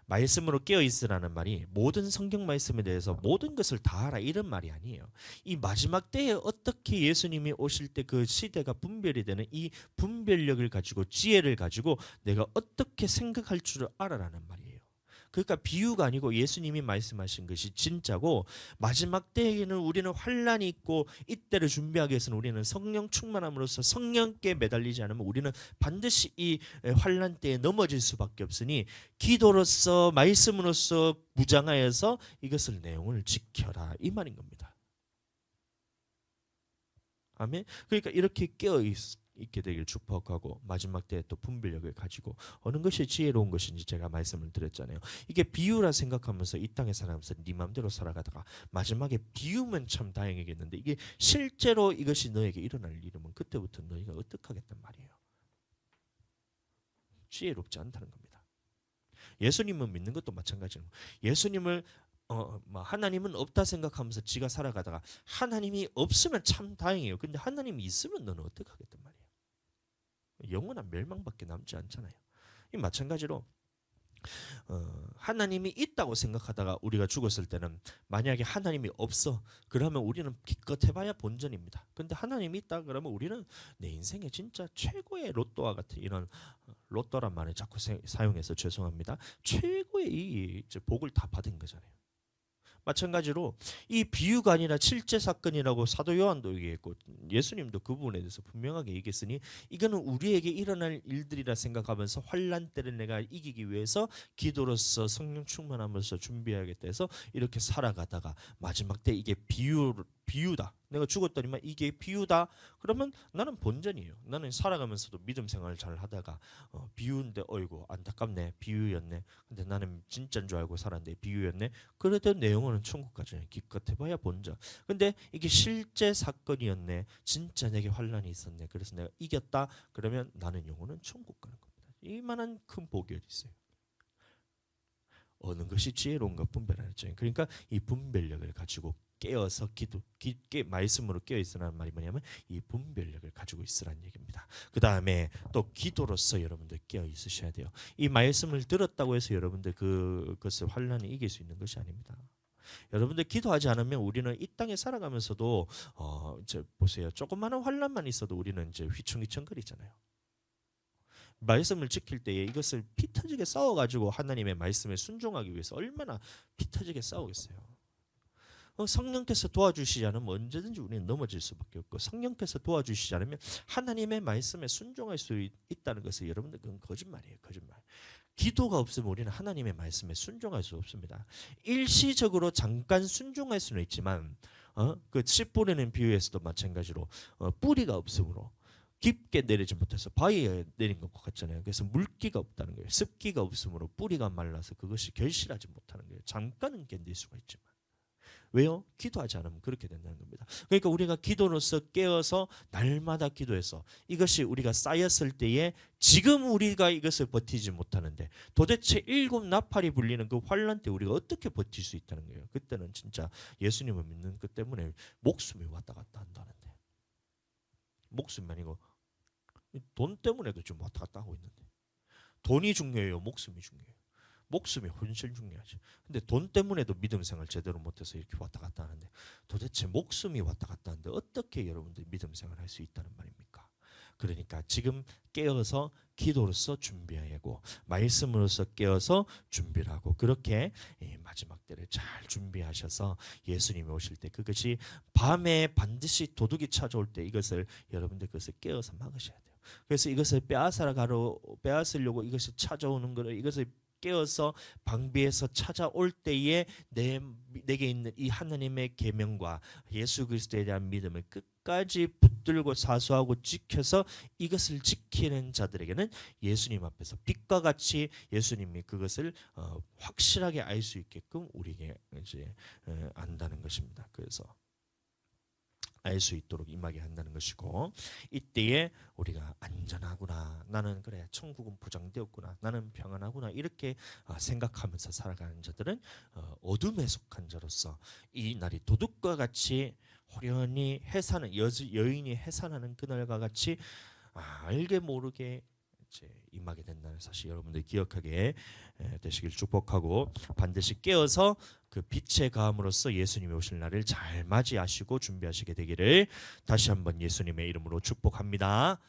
말씀으로 깨어 있으라는 말이 모든 성경 말씀에 대해서 모든 것을 다 알아 이런 말이 아니에요. 이 마지막 때에 어떻게 예수님이 오실 때 그 시대가 분별이 되는 이 분별력을 가지고 지혜를 가지고 내가 어떻게 생각할 줄을 알아라는 말이에요. 그러니까 비유가 아니고 예수님이 말씀하신 것이 진짜고, 마지막 때에는 우리는 환난이 있고 이때를 준비하기 위해서는 우리는 성령 충만함으로써 성령께 매달리지 않으면 우리는 반드시 이 환난 때에 넘어질 수밖에 없으니 기도로서 말씀으로써 무장하여서 이것을 내용을 지켜라 이 말인 겁니다. 아멘. 그러니까 이렇게 깨어 있게 되길 축복하고 마지막 때에 또 분별력을 가지고 어느 것이 지혜로운 것인지 제가 말씀을 드렸잖아요. 이게 비유라 생각하면서 이 땅에 살아가면서 네 맘대로 살아가다가 마지막에 비우면 참 다행이겠는데 이게 실제로 이것이 너에게 일어날 일이면 그때부터 너희가 어떻게 하겠단 말이에요. 지혜롭지 않다는 겁니다. 예수님을 믿는 것도 마찬가지예요. 예수님을 하나님은 없다 생각하면서 지가 살아가다가 하나님이 없으면 참 다행이에요. 근데 하나님이 있으면 너는 어떻게 하겠단 말이에요. 영원한 멸망밖에 남지 않잖아요. 이 마찬가지로 하나님이 있다고 생각하다가 우리가 죽었을 때는 만약에 하나님이 없어 그러면 우리는 기껏 해봐야 본전입니다. 근데 하나님이 있다 그러면 우리는 내 인생의 진짜 최고의 로또와 같은 이런 로또란 말을 자꾸 사용해서 죄송합니다. 최고의 이 복을 다 받은 거잖아요. 마찬가지로 이 비유가 아니라 실제 사건이라고 사도 요한도 얘기했고 예수님도 그 부분에 대해서 분명하게 얘기했으니 이거는 우리에게 일어날 일들이라 생각하면서 환난 때를 내가 이기기 위해서 기도로서 성령 충만하면서 준비해야겠다 해서 이렇게 살아가다가 마지막 때 이게 비유다. 내가 죽었더니만 이게 비유다. 그러면 나는 본전이에요. 나는 살아가면서도 믿음 생활을 잘 하다가 비유인데 어이구 안타깝네. 비유였네. 근데 나는 진짜인 줄 알고 살았는데 비유였네. 그래도 내용은 천국 가잖아요. 기껏 해봐야 본전. 근데 이게 실제 사건이었네. 진짜 내게 환난이 있었네. 그래서 내가 이겼다. 그러면 나는 영혼은 천국 가는 겁니다. 이만한 큰 복이 어디 있어요. 어느 것이 지혜로운가 분별하죠. 그러니까 이 분별력을 가지고 깨어서 말씀으로 깨어 있으라는 말이 뭐냐면 이 분별력을 가지고 있으라는 얘기입니다. 그 다음에 또 기도로서 여러분들 깨어 있으셔야 돼요. 이 말씀을 들었다고 해서 여러분들 그것을 환난이 이길 수 있는 것이 아닙니다. 여러분들 기도하지 않으면 우리는 이 땅에 살아가면서도 이제 보세요. 조그마한 환난만 있어도 우리는 이제 휘청휘청거리잖아요. 말씀을 지킬 때에 이것을 피 터지게 싸워가지고 하나님의 말씀에 순종하기 위해서 얼마나 피 터지게 싸우겠어요. 성령께서 도와주시지 않으면 언제든지 우리는 넘어질 수밖에 없고 성령께서 도와주시지 않으면 하나님의 말씀에 순종할 수 있다는 것은 여러분들 그건 거짓말이에요. 거짓말. 기도가 없으면 우리는 하나님의 말씀에 순종할 수 없습니다. 일시적으로 잠깐 순종할 수는 있지만 그 씨 뿌리는 비유에서도 마찬가지로 뿌리가 없으므로 깊게 내리지 못해서 바위에 내린 것 같잖아요. 그래서 물기가 없다는 거예요. 습기가 없으므로 뿌리가 말라서 그것이 결실하지 못하는 거예요. 잠깐은 견딜 수가 있지만 왜요? 기도하지 않으면 그렇게 된다는 겁니다. 그러니까 우리가 기도로서 깨어서 날마다 기도해서 이것이 우리가 쌓였을 때에 지금 우리가 이것을 버티지 못하는데 도대체 7 나팔이 불리는 그 환난 때 우리가 어떻게 버틸 수 있다는 거예요. 그때는 진짜 예수님을 믿는 것 때문에 목숨이 왔다 갔다 한다는데 목숨이 아니고 돈 때문에도 좀 왔다 갔다 하고 있는데 돈이 중요해요? 목숨이 중요해요? 목숨이 훨씬 중요하죠. 근데 돈 때문에도 믿음 생활 제대로 못해서 이렇게 왔다 갔다 하는데 도대체 목숨이 왔다 갔다 하는데 어떻게 여러분들이 믿음 생활 할 수 있다는 말입니까? 그러니까 지금 깨어서 기도로서 준비하고 말씀으로서 깨어서 준비를 하고 그렇게 마지막 때를 잘 준비하셔서 예수님이 오실 때 그것이 밤에 반드시 도둑이 찾아올 때 이것을 여러분들 그것을 깨어서 막으셔야 돼요. 그래서 이것을 빼앗으려고 이것이 찾아오는 거를 이것을 깨어서 방비해서 찾아올 때에 내게 있는 이 하나님의 계명과 예수 그리스도에 대한 믿음을 끝까지 붙들고 사수하고 지켜서 이것을 지키는 자들에게는 예수님 앞에서 빛과 같이 예수님이 그것을 확실하게 알 수 있게끔 우리에게 이제 안다는 것입니다. 그래서 알 수 있도록 임하게 한다는 것이고 이때에 우리가 안전하구나 나는 그래 천국은 보장되었구나 나는 평안하구나 이렇게 생각하면서 살아가는 자들은 어둠에 속한 자로서 이 날이 도둑과 같이 호련히 해산은 여인이 해산하는 그날과 같이 알게 모르게 이제 임하게 된다는 사실 여러분들 기억하게 되시길 축복하고, 반드시 깨어서 그 빛의 가함으로써 예수님이 오실 날을 잘 맞이하시고 준비하시게 되기를 다시 한번 예수님의 이름으로 축복합니다.